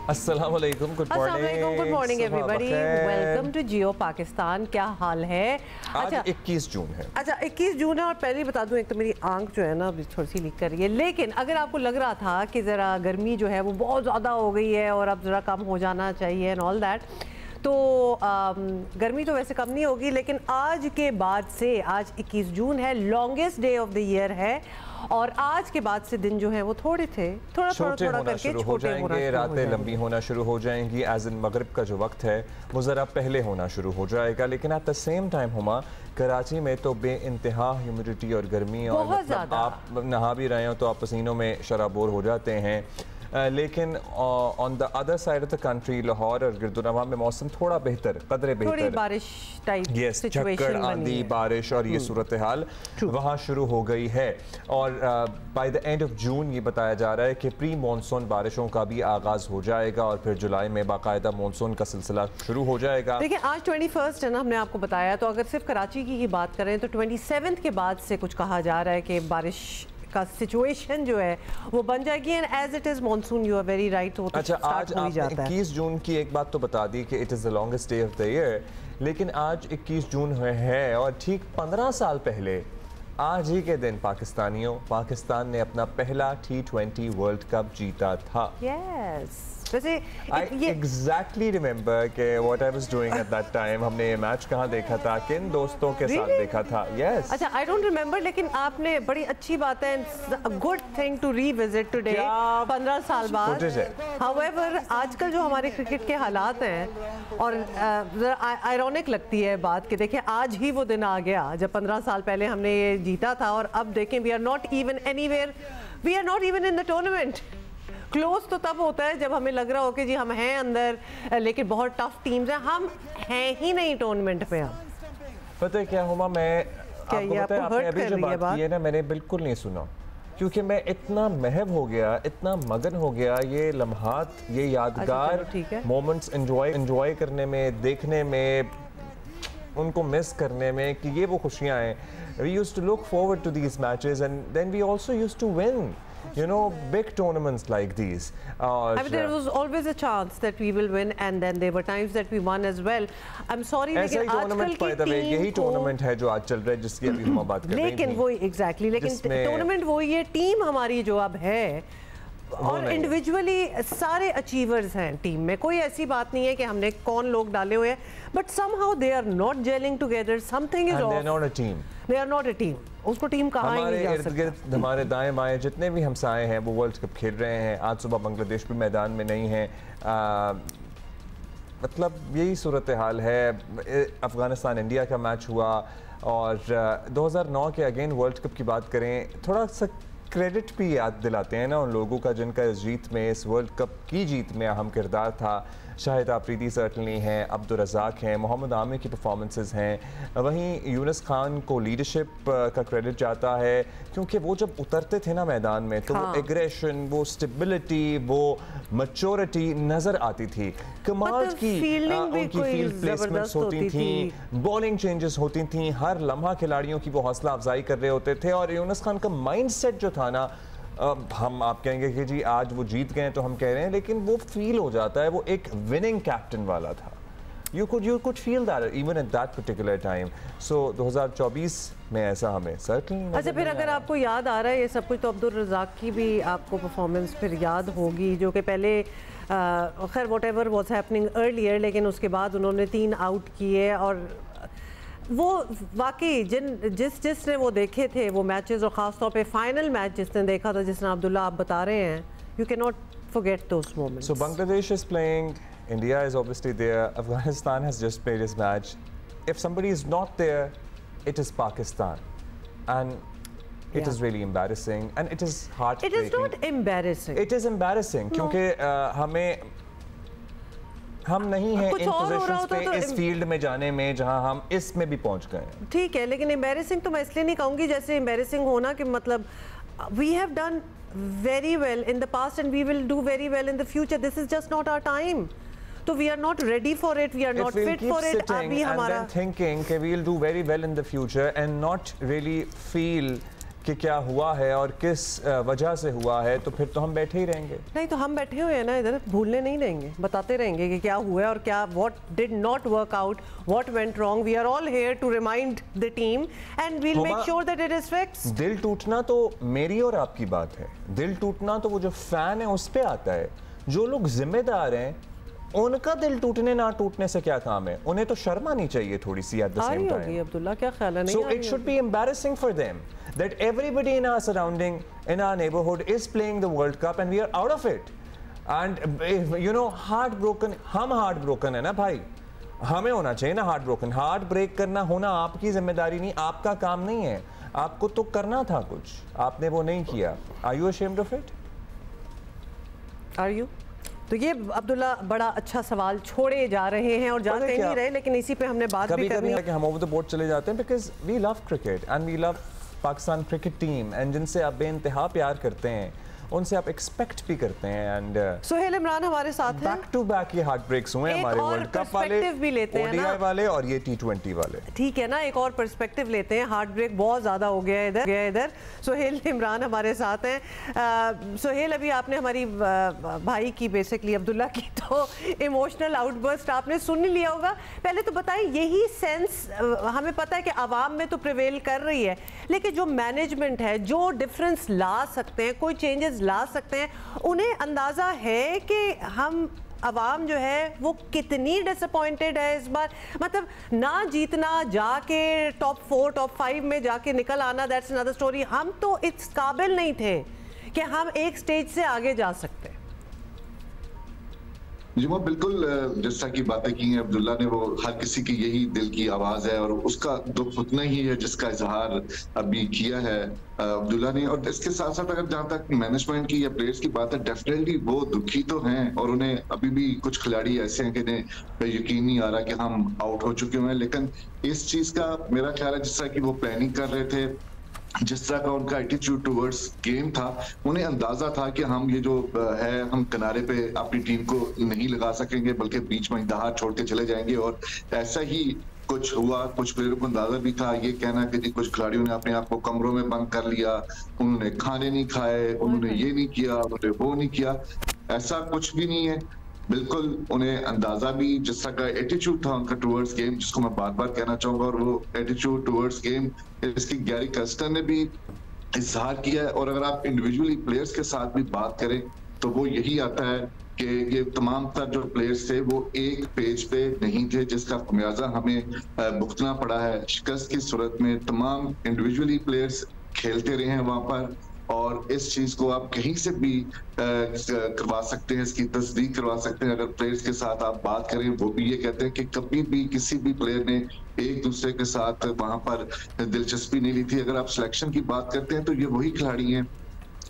अस्सलाम वालेकुम, good morning everybody, welcome to Geo Pakistan. क्या हाल है? आज 21 जून है। अच्छा 21 जून है और पहले ही बता दूं, एक तो मेरी आंख जो है ना अभी थोड़ी सी लीक कर रही है, लेकिन अगर आपको लग रहा था कि ज़रा गर्मी जो है वो बहुत ज़्यादा हो गई है और अब ज़रा कम हो जाना चाहिए एंड ऑल दैट, तो गर्मी तो वैसे कम नहीं होगी, लेकिन आज के बाद से, आज 21 जून है, longest day of the year है और आज के बाद से दिन जो है वो थोड़ा करके शुरू हो जाएंगे, रातें लंबी होना शुरू हो जाएंगी। एज इन मगरिब का जो वक्त है वो ज़रा पहले होना शुरू हो जाएगा, लेकिन eight the same time Huma Karachi में तो बे इंतहा ह्यूमिडिटी और गर्मी, और मतलब आप नहा भी रहे हो तो आप पसीनों में शराबोर हो जाते हैं। लेकिन on the other side of the country, Lahore और गिरदुनवा में मौसम थोड़ा बेहतर, कदरे बेहतर, बारिश टाइप झक्कड़, आंधी, बारिश और ये सूरत हाल वहाँ शुरू हो गई है। और by the end of June ये बताया जा रहा है कि प्री मानसून बारिशों का भी आगाज हो जाएगा और फिर जुलाई में बाकायदा मानसून का सिलसिला शुरू हो जाएगा। देखिए आज 21 है ना, हमने आपको बताया, तो अगर सिर्फ कराची की ही बात करें तो 27 के बाद से कुछ कहा जा रहा है कि बारिश का सिचुएशन जो है वो बन जाएगी। And as it is monsoon, you are very right. अच्छा, आज आपने 21 जून की एक बात तो बता दी कि it is the longest day of the year, लेकिन आज 21 जून है और ठीक 15 साल पहले आज ही के दिन पाकिस्तान ने अपना पहला T20 वर्ल्ड कप जीता था। yes. वैसे I exactly remember कि what I was doing at that time, हमने ये मैच कहाँ देखा था, किन दोस्तों के साथ देखा था। Yes. अच्छा, I don't remember, लेकिन आपने बड़ी अच्छी बात है, good thing to revisit today 15 साल बाद। However, आजकल जो हमारे क्रिकेट के हालात हैं और आयरॉनिक लगती है बात कि देखिए आज ही वो दिन आ गया जब 15 साल पहले हमने ये जीता था और अब देखें we are not even anywhere, we are not even in the tournament। Close तो तब होता है जब हमें लग रहा हो कि जी हम हैं अंदर, लेकिन बहुत टफ टीम्स हैं, हम हैं ही नहीं टूर्नामेंट में। अब पता है क्या हुआ, मैं आपको पता है आपने अभी जो बात की है ना, मैंने बिल्कुल नहीं सुना, क्योंकि मैं इतना महव हो गया, इतना मगन हो गया ये लम्हात, ये यादगार मोमेंट्स एंजॉय करने में, देखने में, उनको मिस करने में कि ये वो खुशियाँ हैं। We used to look forward to these matches and then we also used to win, you know, big tournaments like these. I mean, there was always a chance that we will win and then there were times that we won as well. I'm sorry, लेकिन आजकल की team यही tournament है जो आज चल रहा है, जिसकी अभी हम बात कर रहे हैं। लेकिन वो एग्जैक्टली, लेकिन टूर्नामेंट वो ये टीम हमारी जो अब है और इंडिविजुअली सारे अचीवर्स हैं टीम में, कोई ऐसी बात नहीं है कि हमने कौन लोग डाले हुए हैं, but somehow they are not jelling together, something is off, they are not a team, they are not a team. उसको टीम कहाँ ही नहीं जा सकता। हमारे दाएं बाएं जितने भी हमसाए हैं वो वर्ल्ड कप खेल रहे हैं। आज सुबह बांग्लादेश भी मैदान में नहीं है, मतलब यही सूरत हाल है। अफगानिस्तान इंडिया का मैच हुआ और 2009 के अगेन वर्ल्ड कप की बात करें, थोड़ा सा क्रेडिट भी याद दिलाते हैं ना उन लोगों का जिनका इस जीत में, इस वर्ल्ड कप की जीत में अहम किरदार था। शाहिद आफरीदी सर्टनली हैं, अब्दुल रज़ाक हैं, मोहम्मद आमिर की परफॉर्मेंसेस हैं, वहीं यूनुस खान को लीडरशिप का क्रेडिट जाता है, क्योंकि वो जब उतरते थे ना मैदान में तो वो एग्रेशन, वो स्टेबिलिटी, वो मैच्योरिटी नज़र आती थी। कमाल की उनकी फील्ड प्लेसमेंट्स होती थी, बॉलिंग चेंजेस होती थी, हर लम्हा खिलाड़ियों की वो हौसला अफजाई कर रहे होते थे। और यूनुस खान का माइंड सेट जो था ना, हम आप कहेंगे कि जी आज वो जीत गए तो हम कह रहे हैं, लेकिन वो फील हो जाता है, वो एक विनिंग कैप्टन वाला था। You could feel that even at that particular time. So 2024 में ऐसा हमें certainly। अच्छा, फिर अगर आपको याद आ रहा है ये सब कुछ, तो अब्दुल रज़ाक की भी आपको परफॉर्मेंस फिर याद होगी, जो कि पहले खैर whatever was happening earlier, लेकिन उसके बाद उन्होंने 3 आउट किए और वो वाकई जिसने वो देखे थे वो मैचेस, और ख़ास तौर पे फाइनल मैच जिसने देखा था, जिसने अब्दुल्ला आप बता रहे हैं, you can not forget those moments. So Bangladesh is playing, India is obviously there, Afghanistan has just played his match. If somebody is not there, it is Pakistan, and it is really embarrassing and it is heartbreaking. It is not embarrassing. It is embarrassing क्योंकि हम नहीं हैं इन positions पे, इस field में जाने में जहां हम इसमें भी पहुंच गए हैं। ठीक है, लेकिन एम्बैरेसिंग तो मैं इसलिए नहीं कहूँगी जैसे एम्बैरेसिंग होना कि मतलब we have done very well in the past and we will do very well in the future. This is just not our time. So we are not ready for it, we are not fit for it. अभी हमारा thinking कि we will do very well in the future and not really feel कि क्या हुआ है और किस वजह से हुआ है, तो फिर तो हम बैठे ही रहेंगे। नहीं तो हम बैठे हुए हैं ना इधर, भूलने नहीं देंगे, बताते रहेंगे कि क्या हुआ है और क्या what did not work out, what went wrong. We are all here to remind the team and we will make sure that it is fixed. दिल टूटना तो मेरी और आपकी बात है, दिल टूटना तो वो जो फैन है उस पे आता है। जो लोग जिम्मेदार हैं उनका दिल टूटने ना टूटने से क्या काम है, उन्हें तो शर्म आनी चाहिए थोड़ी सी at the same time. Abdullah क्या ख्याल है? So it should be embarrassing for them that everybody in our surrounding, in our neighborhood is playing the World Cup and we are out of it. And you know, heartbroken, हम heartbroken है ना भाई, हमें होना चाहिए ना heartbroken। heart break करना होना आपकी जिम्मेदारी नहीं, आपका काम नहीं है, आपको तो करना था कुछ, आपने वो नहीं किया। Are you ashamed of it? Are you? तो ये अब्दुल्ला बड़ा अच्छा सवाल छोड़े जा रहे हैं और जाते नहीं रहे, लेकिन इसी पे हमने बात भी करनी है कि हम ओवर द बोर्ड चले जाते हैं because we love cricket and we love Pakistan cricket team, and जिनसे आप बेइंतहा प्यार करते हैं उनसे आप एक्सपेक्ट भी करते हैं। एंड सुहेल इमरान हमारे साथ हैं। बैक टू बैक ये हार्ट ब्रेक्स हुए हमारे वर्ल्ड कप वाले भी लेते हैं ना, वाले और ये T20 वाले। ठीक है ना, एक और पर्सपेक्टिव लेते हैं। हार्ट ब्रेक बहुत ज्यादा हो गया है इधर। सुहेल इमरान हमारे साथ हैं। सुहेल, अभी आपने हमारी भाई की, बेसिकली अब्दुल्ला की, तो इमोशनल आउटबर्स्ट आपने सुन लिया होगा। पहले तो बताइए, यही सेंस हमें पता है कि आवाम में तो प्रिवेल कर रही है, लेकिन जो मैनेजमेंट है, जो डिफरेंस ला सकते हैं, कोई चेंजेस ला सकते हैं, उन्हें अंदाजा है कि हम अवाम जो है वो कितनी डिसअपॉइंटेड है इस बार? मतलब ना जीतना, जाके टॉप 4 टॉप 5 में जाके निकल आना, दैट्स अनदर स्टोरी। हम तो इस काबिल नहीं थे कि हम एक स्टेज से आगे जा सकते। जी वो बिल्कुल जिस तरह की बातें की हैं अब्दुल्ला ने, वो हर किसी की यही दिल की आवाज है और उसका दुख उतना ही है जिसका इजहार अभी किया है अब्दुल्ला ने। और इसके साथ साथ अगर जहां तक मैनेजमेंट की या प्लेयर्स की बात है, डेफिनेटली वो दुखी तो हैं और उन्हें अभी भी कुछ खिलाड़ी ऐसे हैं कि इन्हें यकीन नहीं आ रहा कि हम आउट हो चुके हैं। लेकिन इस चीज का मेरा ख्याल है, जिस तरह की वो प्लानिंग कर रहे थे, जिस तरह का उनका एटीट्यूड टुवर्ड्स गेम था, उन्हें अंदाजा था कि हम ये जो है हम किनारे पे अपनी टीम को नहीं लगा सकेंगे, बल्कि बीच में इंतहा छोड़ के चले जाएंगे। और ऐसा ही कुछ हुआ। कुछ प्लेयरों को अंदाजा भी था, ये कहना कि जी कुछ खिलाड़ियों ने अपने आप को कमरों में बंद कर लिया, उन्होंने खाने नहीं खाए, उन्होंने ये नहीं किया, उन्होंने वो नहीं किया। ऐसा कुछ भी नहीं है। बिल्कुल उन्हें अंदाजा भी, जिस तरह का एटीट्यूड था उनका टुवर्ड्स गेम, जिसको मैं बार बार कहना चाहूंगा, और वो एटीट्यूड टुवर्ड्स गेम इसकी गैरी कस्टर ने भी इजहार किया है। और अगर आप इंडिविजुअली प्लेयर्स के साथ भी बात करें तो वो यही आता है कि ये तमाम तर जो प्लेयर्स थे वो एक पेज पे नहीं थे, जिसका खमियाजा हमें भुगतना पड़ा है। शिकस्त की सूरत में तमाम इंडिविजुअली प्लेयर्स खेलते रहे हैं वहां पर, और इस चीज को आप कहीं से भी करवा सकते हैं, इसकी तस्दीक करवा सकते हैं। अगर प्लेयर्स के साथ आप बात करें, वो भी ये कहते हैं कि कभी भी किसी भी प्लेयर ने एक दूसरे के साथ वहां पर दिलचस्पी नहीं ली थी। अगर आप सिलेक्शन की बात करते हैं तो ये वही खिलाड़ी हैं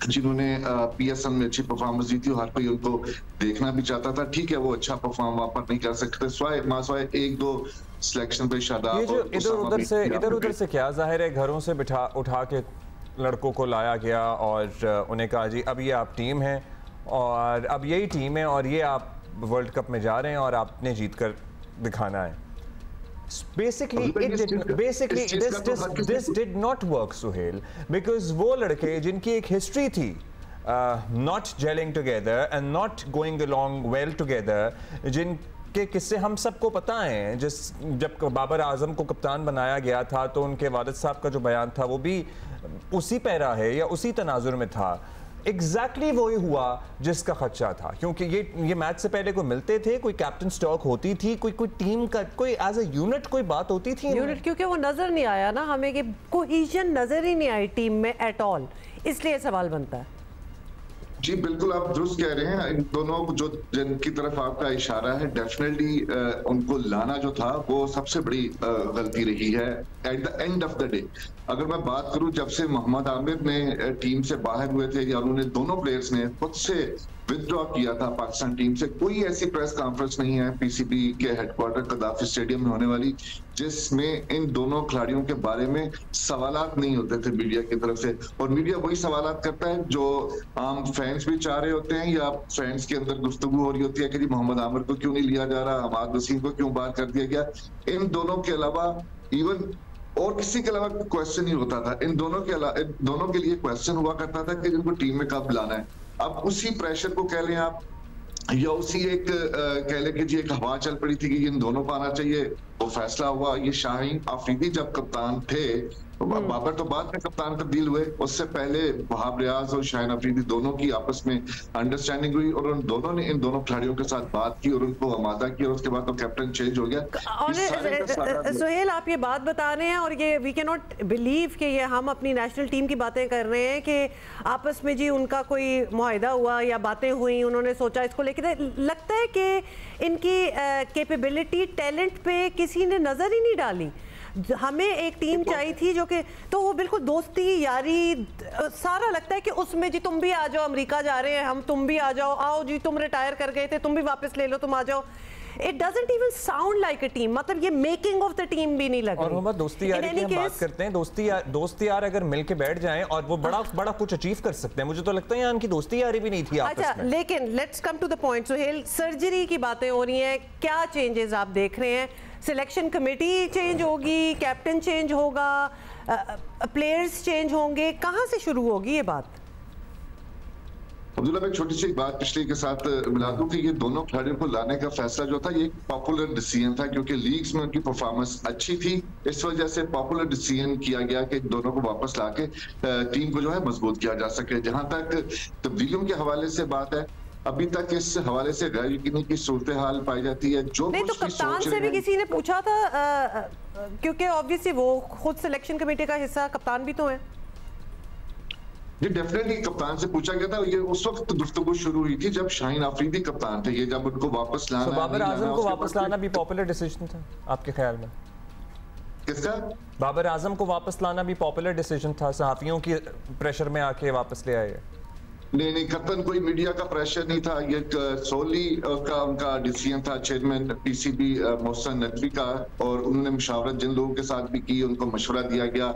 जिन्होंने PSL में अच्छी परफॉर्मेंस दी थी, हर कोई उनको देखना भी चाहता था। ठीक है, वो अच्छा परफॉर्म वहां पर नहीं कर सकते, स्वाय एक दो सिलेक्शन पे शादाब इधर उधर से क्या जाहिर है, घरों से उठा के लड़कों को लाया गया और उन्हें कहा जी अब ये आप टीम है और अब यही टीम है और ये आप वर्ल्ड कप में जा रहे हैं और आपने जीत कर दिखाना है। Basically this did not work, Suhail, because वो लड़के जिनकी एक हिस्ट्री थी not gelling together and not going along well together, जिनके किस्से हम सबको पता हैं, जब बाबर आजम को कप्तान बनाया गया था तो उनके वालिद साहब का जो बयान था वो भी उसी पैरा है या उसी तनाजुर में था। एग्जैक्टली वही हुआ जिसका खदशा था, क्योंकि ये मैच से पहले कोई मिलते थे, कोई कैप्टन स्टॉक होती थी, कोई टीम का कोई एज अ यूनिट कोई बात होती थी यूनिट, क्योंकि वो नजर नहीं आया ना हमें, कि कोहेजन नजर ही नहीं आई टीम में एट ऑल, इसलिए सवाल बनता है। जी बिल्कुल, आप दुरुस्त कह रहे हैं। इन दोनों जो जिनकी तरफ आपका इशारा है, डेफिनेटली उनको लाना जो था वो सबसे बड़ी गलती रही है at the end of the day. अगर मैं बात करूं, जब से मोहम्मद आमिर ने टीम से बाहर हुए थे या उन्होंने दोनों प्लेयर्स ने खुद से विथड्रॉ किया था पाकिस्तान टीम से, कोई ऐसी प्रेस कॉन्फ्रेंस नहीं है PCB के हेडक्वार्टर कदाफी स्टेडियम में होने वाली जिसमें इन दोनों खिलाड़ियों के बारे में सवालात नहीं होते थे मीडिया की तरफ से। और मीडिया वही सवालात करता है जो आम फैंस भी चाह रहे होते हैं या फैंस के अंदर गुफ्तगू हो रही होती है कि जी मोहम्मद आमिर को क्यों नहीं लिया जा रहा, हमाद वसीम को क्यों बाहर कर दिया गया। इन दोनों के अलावा इवन और किसी के अलावा क्वेश्चन नहीं होता था। इन दोनों के लिए क्वेश्चन हुआ करता था कि इनको टीम में कब लाना है। अब उसी प्रेशर को कह लें आप, या उसी एक कह लें कि जी एक हवा चल पड़ी थी कि इन दोनों को आना चाहिए, वो फैसला हुआ। ये शाहीन अफरीदी जब कप्तान थे, बाबर तो बाद में कप्तान तब्दील हुए, उससे पहले वहाब रियाज और शाहीन अफरीदी दोनों की आपस में अंडरस्टैंडिंग हुई और उन दोनों ने इन दोनों खिलाड़ियों के साथ बात की और उनको आमादा किया और उसके बाद तो कैप्टन चेंज हो गया। और सुहेल, आप ये बात बता रहे हैं और ये वी कैन नॉट बिलीव कि ये हम अपनी नेशनल टीम की बातें कर रहे हैं कि आपस में जी उनका कोई मुआहिदा हुआ या बातें हुई, उन्होंने सोचा इसको लेकर। लगता है कि इनकी कैपेबिलिटी, टैलेंट पे किसी ने नजर ही नहीं डाली। हमें एक टीम चाहिए थी जो कि, तो वो बिल्कुल दोस्ती यारी सारा लगता है कि उसमें जी तुम भी आ जाओ, अमेरिका जा रहे हैं हम, तुम भी आ जाओ, आओ जी तुम रिटायर कर गए थे, तुम भी वापस ले लो, तुम आ जाओ। It doesn't even sound like a team, मतलब ये मेकिंग ऑफ द टीम भी नहीं लग रही। और हम दोस्ती यारी की हम बात करते हैं, दोस्ती यार अगर मिलके बैठ जाएं और वो बड़ा कुछ अचीव कर सकते हैं। मुझे तो लगता है यहाँ उनकी दोस्ती यारी भी नहीं थी आपस में। अच्छा, लेकिन let's come to the point. Suhail, surgery की बातें हो रही हैं, क्या चेंजेस आप देख रहे हैं? सिलेक्शन कमेटी चेंज होगी, कैप्टन चेंज होगा, प्लेयर्स चेंज होंगे, कहाँ से शुरू होगी ये बात? अब्दुल्ला, मैं छोटी सी बात पिछले के साथ मिला दूं कि ये दोनों खिलाड़ियों को लाने का फैसला जो था, ये एक पॉपुलर डिसीजन था क्योंकि लीग्स में उनकी परफॉर्मेंस अच्छी थी। इस वजह से पॉपुलर डिसीजन किया गया कि दोनों को वापस लाके टीम को जो है मजबूत किया जा सके। जहां तक तब्दीलियों के हवाले से बात है, अभी तक इस हवाले से गैर यकीनी की सूरत हाल पाई जाती है। जो नहीं, तो कप्तान से भी किसी ने पूछा था, क्योंकि ऑब्वियसली वो खुद सिलेक्शन कमेटी का हिस्सा, कप्तान भी तो है। ये डेफिनेटली कप्तान से पूछा गया था। ये उस वक्त गुफ्तगू शुरू हुई थी जब शाहीन अफरीदी कप्तान थे। ये जब उनको वापस लाना, बाबर आजम को वापस लाना भी पॉपुलर डिसीजन था आपके ख्याल में? किसका? बाबर आजम को वापस लाना भी पॉपुलर डिसीजन था, सहाफियों की प्रेशर में आके वापस ले आए? नहीं, कतन कोई मीडिया का प्रेशर नहीं था। ये सोली का उनका डिसीजन था, चेयरमैन पीसीबी मोहसिन नकवी का, और उन्होंने मुशावरत जिन लोगों के साथ भी की, उनको मशवरा दिया गया।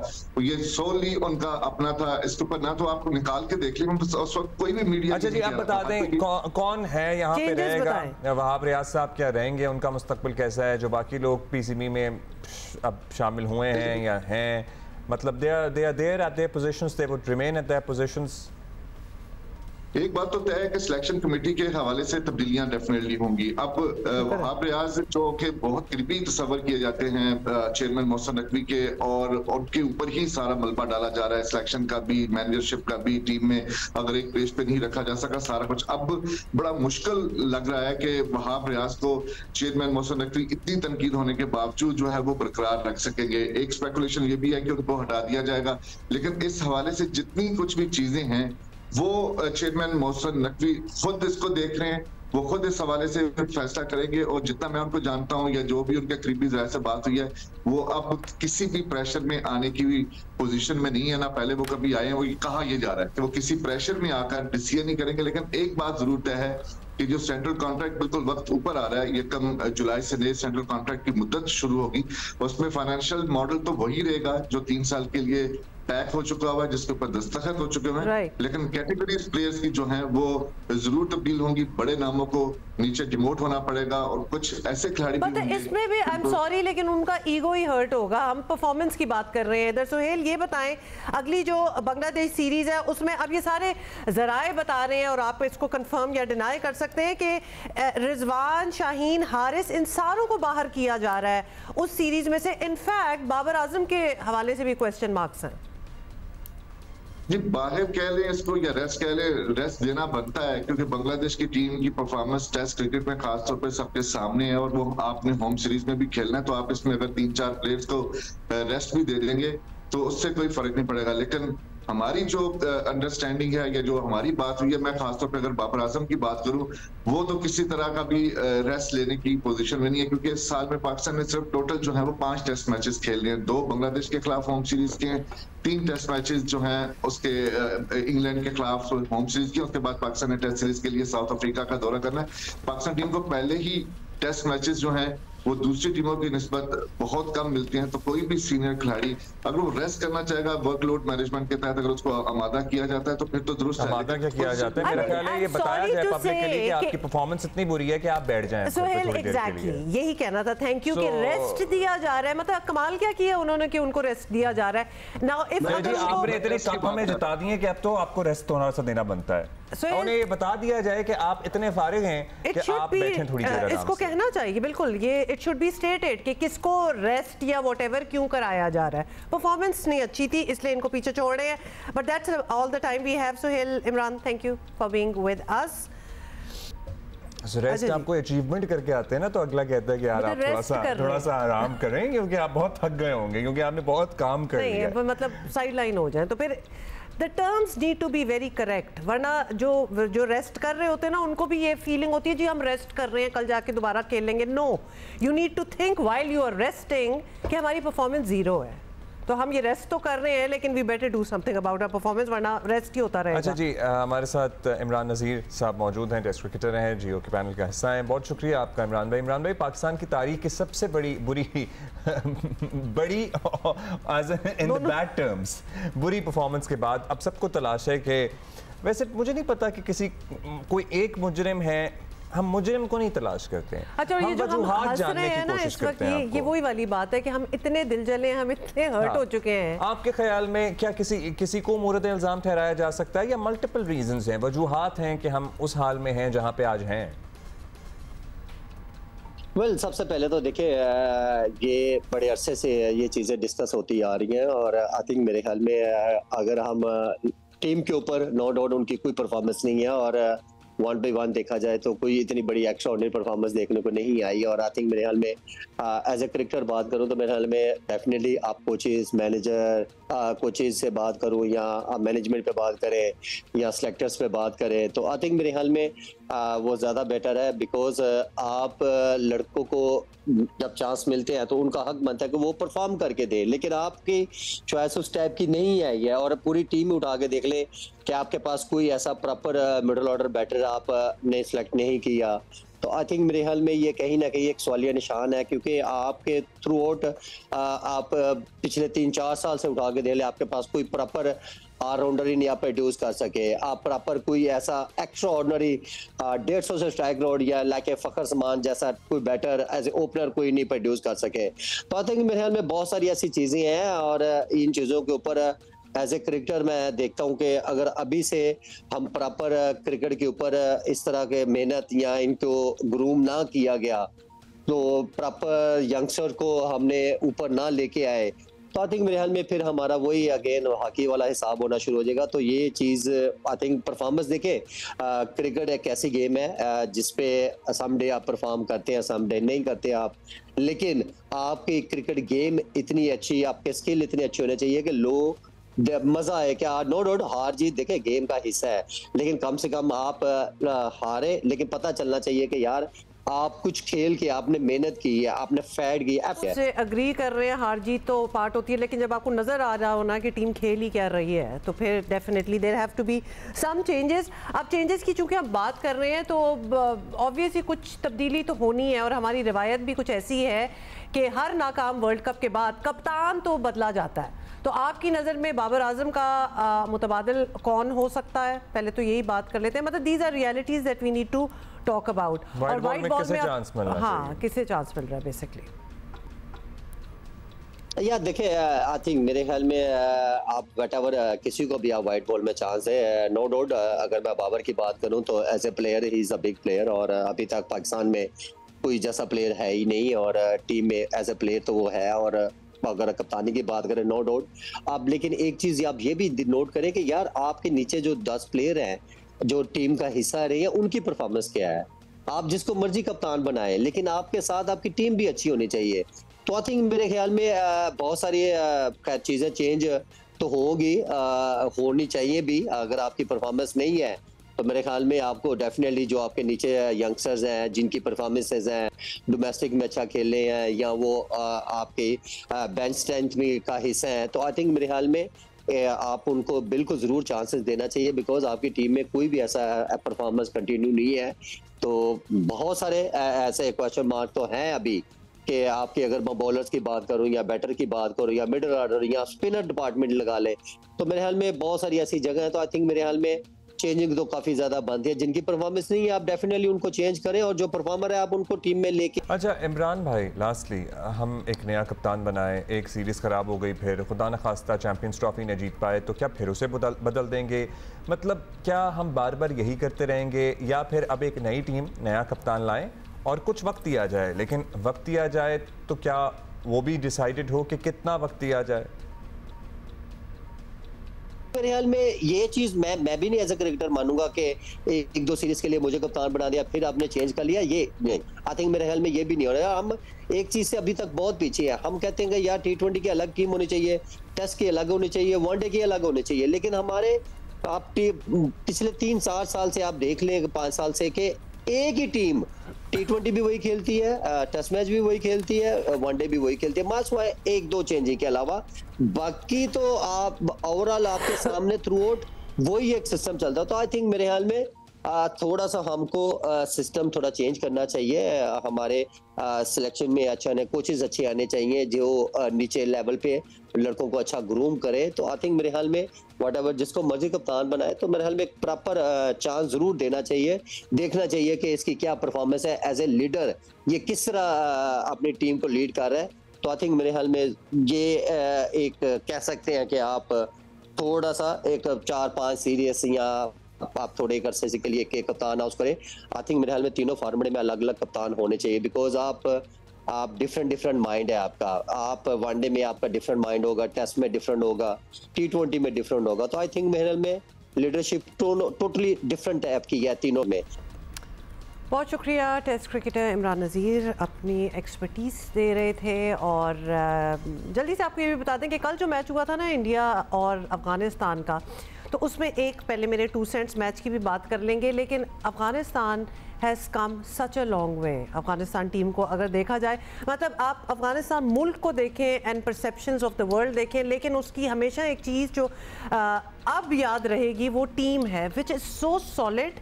ये सोली उनका अपना था। इसके ऊपर ना तो आप निकाल के देख लें, उस वक्त कोई भी मीडिया। अच्छा जी, आप बता दें कौन है यहाँ पे रहेगा? वहाब रियाज साहब क्या रहेंगे? उनका मुस्तकबिल कैसा है? जो बाकी लोग पीसीबी में अब शामिल हुए हैं या हैं, मतलब they are there at their positions, they would remain at their positions? एक बात तो तय है कि सिलेक्शन कमेटी के हवाले से तब्दीलियां डेफिनेटली होंगी। अब वहाब रियाज जो कि बहुत करीबी तस्वर किए जाते हैं चेयरमैन मोहसिन नकवी के, और उनके ऊपर ही सारा मलबा डाला जा रहा है, सिलेक्शन का भी, मैनेजरशिप का भी। टीम में अगर एक पेज पे नहीं रखा जा सका सारा कुछ, अब बड़ा मुश्किल लग रहा है कि वहाब रियाज को चेयरमैन मोहसिन नकवी इतनी तनकीद होने के बावजूद जो है वो बरकरार रख सकेंगे। एक स्पेकुलेशन ये भी है कि उनको हटा दिया जाएगा, लेकिन इस हवाले से जितनी कुछ भी चीजें हैं वो चेयरमैन मोहसिन नकवी खुद इसको देख रहे हैं, वो खुद इस हवाले से फैसला करेंगे। और जितना मैं उनको जानता हूं या जो भी उनके करीबी ज़राए से बात हुई है, वो अब किसी भी प्रेशर में आने की भी पोजीशन में नहीं है, ना पहले वो कभी आए हैं। वो कहा यह जा रहा है कि वो किसी प्रेशर में आकर डिसीजन नहीं करेंगे। लेकिन एक बात जरूर तय है कि जो सेंट्रल कॉन्ट्रैक्ट बिल्कुल वक्त ऊपर आ रहा है, ये कम जुलाई से नए सेंट्रल कॉन्ट्रैक्ट की मुद्दत शुरू होगी, उसमें फाइनेंशियल मॉडल तो वही रहेगा जो 3 साल के लिए पैक हो चुका हुआ है, जिसके ऊपर दस्तखत हो चुके हैं। लेकिन कैटेगरीज प्लेयर्स की जो हैं वो जरूर तब्दील होंगी। बड़े नामों को नीचे डिमोट होना पड़ेगा और कुछ ऐसे खिलाड़ी भी होंगे। इसमें भी आई एम सॉरी, लेकिन उनका ईगो ही हर्ट होगा। हम परफॉर्मेंस की बात कर रहे हैं इधर। सुहेल, ये बताएं, अगली जो बांग्लादेश सीरीज है उसमें अब ये सारे जराए बता रहे हैं और आप इसको कंफर्म या डिनाई कर सकते हैं कि रिजवान, शाहीन, हारिस, इन सारों को बाहर किया जा रहा है उस सीरीज में से। इनफैक्ट बाबर आजम के हवाले से भी क्वेश्चन मार्क्स हैं। जी, बाहर कह लें इसको या रेस्ट कह लें, रेस्ट देना बनता है क्योंकि बांग्लादेश की टीम की परफॉर्मेंस टेस्ट क्रिकेट में खासतौर पर सबके सामने है, और वो आपने होम सीरीज में भी खेलना है। तो आप इसमें अगर 3-4 प्लेयर्स को रेस्ट भी दे देंगे तो उससे कोई फर्क नहीं पड़ेगा। लेकिन हमारी जो अंडरस्टैंडिंग है या जो हमारी बात हुई है, मैं खासतौर पे अगर बाबर आजम की बात करूं, वो तो किसी तरह का भी रेस्ट लेने की पोजीशन में नहीं है, क्योंकि इस साल में पाकिस्तान ने सिर्फ टोटल जो है वो 5 टेस्ट मैचेस खेल रहे हैं। 2 बांग्लादेश के खिलाफ होम सीरीज के, 3 टेस्ट मैचेस जो हैं उसके इंग्लैंड के खिलाफ होम सीरीज के, उसके बाद पाकिस्तान ने टेस्ट सीरीज के लिए साउथ अफ्रीका का दौरा करना है। पाकिस्तान टीम को पहले ही टेस्ट मैचेस जो हैं वो दूसरी टीमों की निस्बत बहुत कम मिलती हैं। तो कोई भी सीनियर खिलाड़ी अगर वो रेस्ट करना चाहेगा वर्कलोड मैनेजमेंट के तहत, अगर उसको आमादा किया जाता है तो फिर तो दुरुस्त है। आमादा क्या किया जाता है? मेरा ख्याल है ये बताया जाए पब्लिक के लिए कि आपकी परफॉर्मेंस इतनी बुरी है कि आप बैठ जाएं। सोहेल एग्जैक्टली यही कहना था, थैंक यू कि रेस्ट दिया जा रहा है। मतलब कमाल क्या किया उन्होंने कि उनको रेस्ट दिया जा रहा है। नाउ इफ आपने इतने कप हमें जिता दिए कि अब तो आपको रेस्ट थोड़ा सा देना बनता है। उन्हें ये बता दिया जाए कि आप इतने फारिग हैं कि आप बैठें थोड़ी देर आराम इसको से। कहना चाहिए बिल्कुल, ये इट शुड बी स्टेटेड कि किसको रेस्ट या व्हाटएवर क्यों कराया जा रहा है। परफॉर्मेंस नहीं अच्छी थी इसलिए इनको पीछे छोड़ रहे हैं, but that's all the time we have. Sohail, Imran, thank you for being with us. Rest आपको अचीवमेंट करके आते हैं ना, तो अगला कहता है कि यार आप थोड़ा सा आराम करें क्योंकि आप बहुत थक गए होंगे, क्योंकि आपने बहुत काम कर लिया है। मतलब साइड लाइन हो जाए तो फिर The terms need to be very correct, वरना जो रेस्ट कर रहे होते हैं ना उनको भी ये फीलिंग होती है जी हम रेस्ट कर रहे हैं कल जाके दोबारा खेलेंगे। No, you need to think while you are resting कि हमारी परफॉर्मेंस जीरो है, तो हम ये रेस्ट तो कर रहे हैं लेकिन we better do something about our performance, वरना रेस्ट ही होता रहेगा। अच्छा जी, हमारे साथ इमरान नज़ीर साहब मौजूद हैं, टेस्ट क्रिकेटर हैं, जियो के पैनल का हिस्सा हैं। बहुत शुक्रिया आपका इमरान भाई। इमरान भाई, पाकिस्तान की तारीख की सबसे बुरी बड़ी इन द बैड टर्म्स बुरी परफॉर्मेंस के बाद अब सबको तलाश है कि, वैसे मुझे नहीं पता कि कोई एक मुजरिम है, हम मुजरिम को नहीं तलाश करते हैं। अच्छा, ये जो हम हंस रहे हैं ना इस वक्त, ये वही वाली बात है कि हम इतने दिल जले हैं, हम इतने हर्ट हो चुके हैं। आपके ख्याल में क्या किसी को मोरद इल्जाम ठहराया जा सकता है, या मल्टीपल रीजंस हैं, वजूहात हैं कि हम उस हाल में हैं जहां पे आज हैं? सबसे पहले तो देखिए, ये बड़े अरसे से ये चीज़ें डिस्कस होती आ रही हैं, और आई थिंक मेरे ख्याल में अगर हम टीम के ऊपर नो डाउट उनकी कोई परफॉर्मेंस नहीं है, और 1 by 1 देखा जाए तो कोई इतनी बड़ी एक्स्ट्राऑर्डिनरी परफॉर्मेंस देखने को नहीं आई। और आई थिंक मेरे ख्याल में एज ए क्रिकेटर बात करूं तो मेरे ख्याल में डेफिनेटली आप कोचेस, मैनेजर, कोचेस से बात करूं या आप मैनेजमेंट पे बात करें या सिलेक्टर्स पे बात करें, तो आई थिंक मेरे ख्याल में वो ज़्यादा बेटर है। बिकॉज आप लड़कों को जब चांस मिलते हैं तो उनका हक बनता है कि वो परफॉर्म करके दे, लेकिन आपकी चॉइस उस टाइप की नहीं आई है। और पूरी टीम उठा के देख लें कि आपके पास कोई ऐसा प्रॉपर मिडिल ऑर्डर बैटर आपने सेलेक्ट नहीं किया, तो आई थिंक मेरे ख्याल में ये कहीं ना कहीं एक सवालिया निशान है। क्योंकि आपके थ्रू आउट आप पिछले 3-4 साल से उठा के दे ले, आपके पास कोई प्रॉपर ऑलराउंडर ही नहीं आप प्रोड्यूस कर सके। आप प्रॉपर कोई ऐसा एक्स्ट्रा ऑर्डिनरी 150 से स्ट्राइक रोड या लाइक फखर समान जैसा कोई बैटर एज ए ओपनर कोई नहीं प्रोड्यूस कर सके। तो आई थिंक मेरे ख्याल में बहुत सारी ऐसी चीजें हैं, और इन चीजों के ऊपर एज ए क्रिकेटर मैं देखता हूं कि अगर अभी से हम प्रॉपर क्रिकेट के ऊपर इस तरह के मेहनत या इनको ग्रूम ना किया गया, तो प्रॉपर यंगस्टर को हमने ऊपर ना लेके आए, तो आई थिंक मेरे ख्याल में फिर हमारा वही अगेन हॉकी वाला हिसाब होना शुरू हो जाएगा। तो ये चीज़ आई थिंक परफॉर्मेंस देखें, क्रिकेट एक ऐसी गेम है जिसपे सम डे आप परफॉर्म करते हैं, सम डे नहीं करते आप, लेकिन आपकी क्रिकेट गेम इतनी अच्छी, आपके स्किल इतने अच्छे होने चाहिए कि लोग मजा आए। क्या नो डाउट हार जीत देखे गेम का हिस्सा है, लेकिन कम से कम आप हारे लेकिन पता चलना चाहिए कि यार आप कुछ खेल के आपने मेहनत की है, आपने फैट की है। से अग्री कर रहे हैं, हार जीत तो पार्ट होती है, लेकिन जब आपको नजर आ रहा हो ना कि टीम खेल ही क्या रही है, तो फिर definitely there have to be some changes. अब चेंजेस की चूंकि हम बात कर रहे हैं तो ऑब्वियसली कुछ तब्दीली तो होनी है, और हमारी रिवायत भी कुछ ऐसी है कि हर नाकाम वर्ल्ड कप के बाद कप्तान तो बदला जाता है। तो आपकी नज़र में बाबर आजम का मुतबादिल कौन हो सकता है? पहले तो यही बात कर लेते हैं, मतलब these are realities that we need to talk about. और वाइट बॉल में हाँ किसे चांस मिल रहा है बेसिकली? या देखिए, आई थिंक मेरे ख्याल में आप वटेवर किसी को भी आप वाइट बॉल में चांस है, नो डाउट। अगर मैं बाबर की बात करूं तो as a player he is a big player, और अभी तक पाकिस्तान में कोई जैसा प्लेयर है ही नहीं, और टीम में एज ए प्लेयर तो वो है। और अगर कप्तानी की बात करें नो डाउट आप, लेकिन एक चीज़ आप ये भी नोट करें कि यार आपके नीचे जो 10 प्लेयर हैं जो टीम का हिस्सा रहे हैं, उनकी परफॉर्मेंस क्या है। आप जिसको मर्जी कप्तान बनाएं, लेकिन आपके साथ आपकी टीम भी अच्छी होनी चाहिए। तो आई थिंक मेरे ख्याल में बहुत सारी चीज़ें चेंज तो होनी चाहिए भी। अगर आपकी परफॉर्मेंस नहीं है तो मेरे ख्याल में आपको डेफिनेटली जो आपके नीचे यंगस्टर्स हैं जिनकी परफॉर्मेंसेज हैं, डोमेस्टिक में अच्छा खेल रहे हैं या वो आपके बेंच स्ट्रेंथ में का हिस्सा है, तो आई थिंक मेरे ख्याल में आप उनको बिल्कुल ज़रूर चांसेस देना चाहिए। बिकॉज आपकी टीम में कोई भी ऐसा परफॉर्मेंस कंटिन्यू नहीं है, तो बहुत सारे ऐसे क्वेश्चन मार्क तो हैं अभी कि आपके अगर मैं बॉलर्स की बात करूं या बैटर की बात करूं या मिडल ऑर्डर या स्पिनर डिपार्टमेंट लगा ले, तो मेरे ख्याल में बहुत सारी ऐसी जगह है। तो आई थिंक मेरे ख्याल में चेंजिंग तो काफी ज्यादा बनती है। जिनकी परफॉर्मेंस नहीं है आप डेफिनेटली उनको चेंज करें, और जो परफॉर्मर है आप उनको टीम में लेके। अच्छा इमरान भाई, लास्टली हम एक नया कप्तान बनाए, एक सीरीज़ ख़राब हो गई, फिर खुदा न खास्ता चैंपियंस ट्रॉफी ने जीत पाए, तो क्या फिर उसे बदल देंगे? मतलब क्या हम बार बार यही करते रहेंगे, या फिर अब एक नई टीम, नया कप्तान लाएं और कुछ वक्त दिया जाए? लेकिन वक्त दिया जाए तो क्या वो भी डिसाइडेड हो कि कितना वक्त दिया जाए? मेरे ख्याल में ये चीज मैं भी नहीं एज अ क्रिकेटर मानूंगा कि एक दो सीरीज के लिए मुझे कप्तान बना दिया फिर आपने चेंज कर लिया, ये नहीं। आई थिंक मेरे ख्याल में ये भी नहीं हो रहा है। हम एक चीज से अभी तक बहुत पीछे है। हम कहते हैं कि यार T20 की अलग टीम होनी चाहिए, टेस्ट की अलग होनी चाहिए, वनडे की अलग होनी चाहिए, लेकिन हमारे आप पिछले 3-4 साल से आप देख लें, 5 साल से, कि एक ही टीम T20 भी वही खेलती है, टेस्ट मैच भी वही खेलती है, वनडे भी वही खेलती है, मास हुआ है 1-2 चेंजिंग के अलावा। बाकी तो आप ओवरऑल आपके सामने थ्रू आउट वही एक सिस्टम चलता है। तो आई थिंक मेरे ख्याल में थोड़ा सा हमको सिस्टम थोड़ा चेंज करना चाहिए। हमारे सिलेक्शन में अच्छा कोचेस अच्छे आने चाहिए जो नीचे लेवल पे लड़कों को अच्छा ग्रूम करे। तो आई थिंक मेरे ख्याल में व्हाटएवर जिसको मर्जी कप्तान बनाए, तो मेरे ख्याल में एक प्रॉपर चांस जरूर देना चाहिए, देखना चाहिए कि इसकी क्या परफॉर्मेंस है, एज ए लीडर ये किस तरह अपनी टीम को लीड कर रहा है। तो आई थिंक मेरे ख्याल में ये एक कह सकते हैं कि आप थोड़ा सा एक 4-5 सीरीज या आप थोड़े एक अरसे के लिए एक कप्तान हाउस करें। आई थिंक मेरे ख्याल में तीनों फॉर्मेट में अलग अलग कप्तान होने चाहिए, बिकॉज आप डिफरेंट माइंड है आपका। आप वनडे में आपका डिफरेंट माइंड होगा, टेस्ट में डिफरेंट होगा, T20 में डिफरेंट होगा। तो आई थिंक मेरे ख्याल में लीडरशिप टोटली डिफरेंट टाइप की है तीनों में। बहुत शुक्रिया। टेस्ट क्रिकेटर इमरान नज़ीर अपनी एक्सपर्टीज़ दे रहे थे। और जल्दी से आपको ये भी बता दें कि कल जो मैच हुआ था ना इंडिया और अफ़गानिस्तान का, तो उसमें एक पहले मेरे 2 सेंट्स मैच की भी बात कर लेंगे, लेकिन Afghanistan has come such a long way. Afghanistan team को अगर देखा जाए, मतलब आप अफ़गानिस्तान मुल्क को देखें and perceptions of the world देखें, लेकिन उसकी हमेशा एक चीज़ जो अब याद रहेगी वो टीम है विच इज़ सो सॉलिड।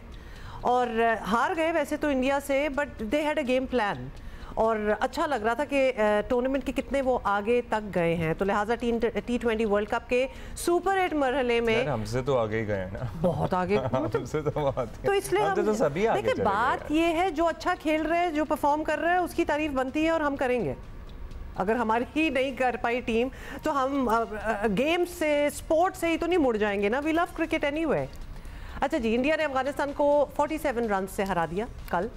और हार गए वैसे तो इंडिया से, but they had a game plan, और अच्छा लग रहा था कि टूर्नामेंट के कितने वो आगे तक गए हैं। तो लिहाजा T20 वर्ल्ड कप के सुपर 8 मरहले में हमसे तो आगे ही गए हैं ना, बहुत आगे। हमसे तो इसलिए हम तो सभी आगे देखिए, बात ये है जो अच्छा खेल रहे हैं, जो परफॉर्म कर रहे हैं, उसकी तारीफ बनती है और हम करेंगे। अगर हमारी ही नहीं कर पाई टीम, तो हम गेम से, स्पोर्ट से ही तो नहीं मुड़ जाएंगे ना। We love cricket anyway. अच्छा जी, इंडिया ने अफगानिस्तान को 47 रन से हरा दिया कल,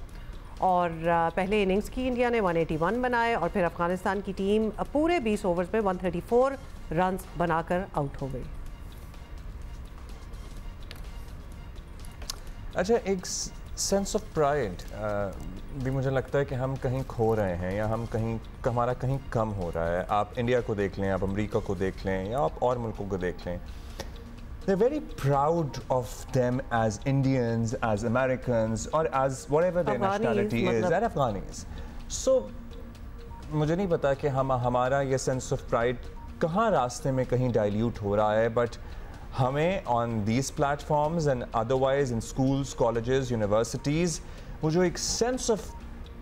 और पहले इनिंग्स की इंडिया ने 181 बनाए, और फिर अफगानिस्तान की टीम पूरे 20 ओवर्स में 134 रन बनाकर आउट हो गई। अच्छा, एक सेंस ऑफ प्राइड भी मुझे लगता है कि हम कहीं खो रहे हैं, या हम कहीं हमारा कहीं कम हो रहा है। आप इंडिया को देख लें, आप अमेरिका को देख लें, या आप और मुल्कों को देख लें, they're very proud of them as Indians, as Americans, or as whatever their nationality is, they're Afghanis. So मुझे नहीं पता कि हमारा ये सेंस ऑफ प्राइड कहाँ रास्ते में कहीं डाइल्यूट हो रहा है, बट हमें on these platforms and otherwise in schools, colleges, universities, वो जो एक सेंस ऑफ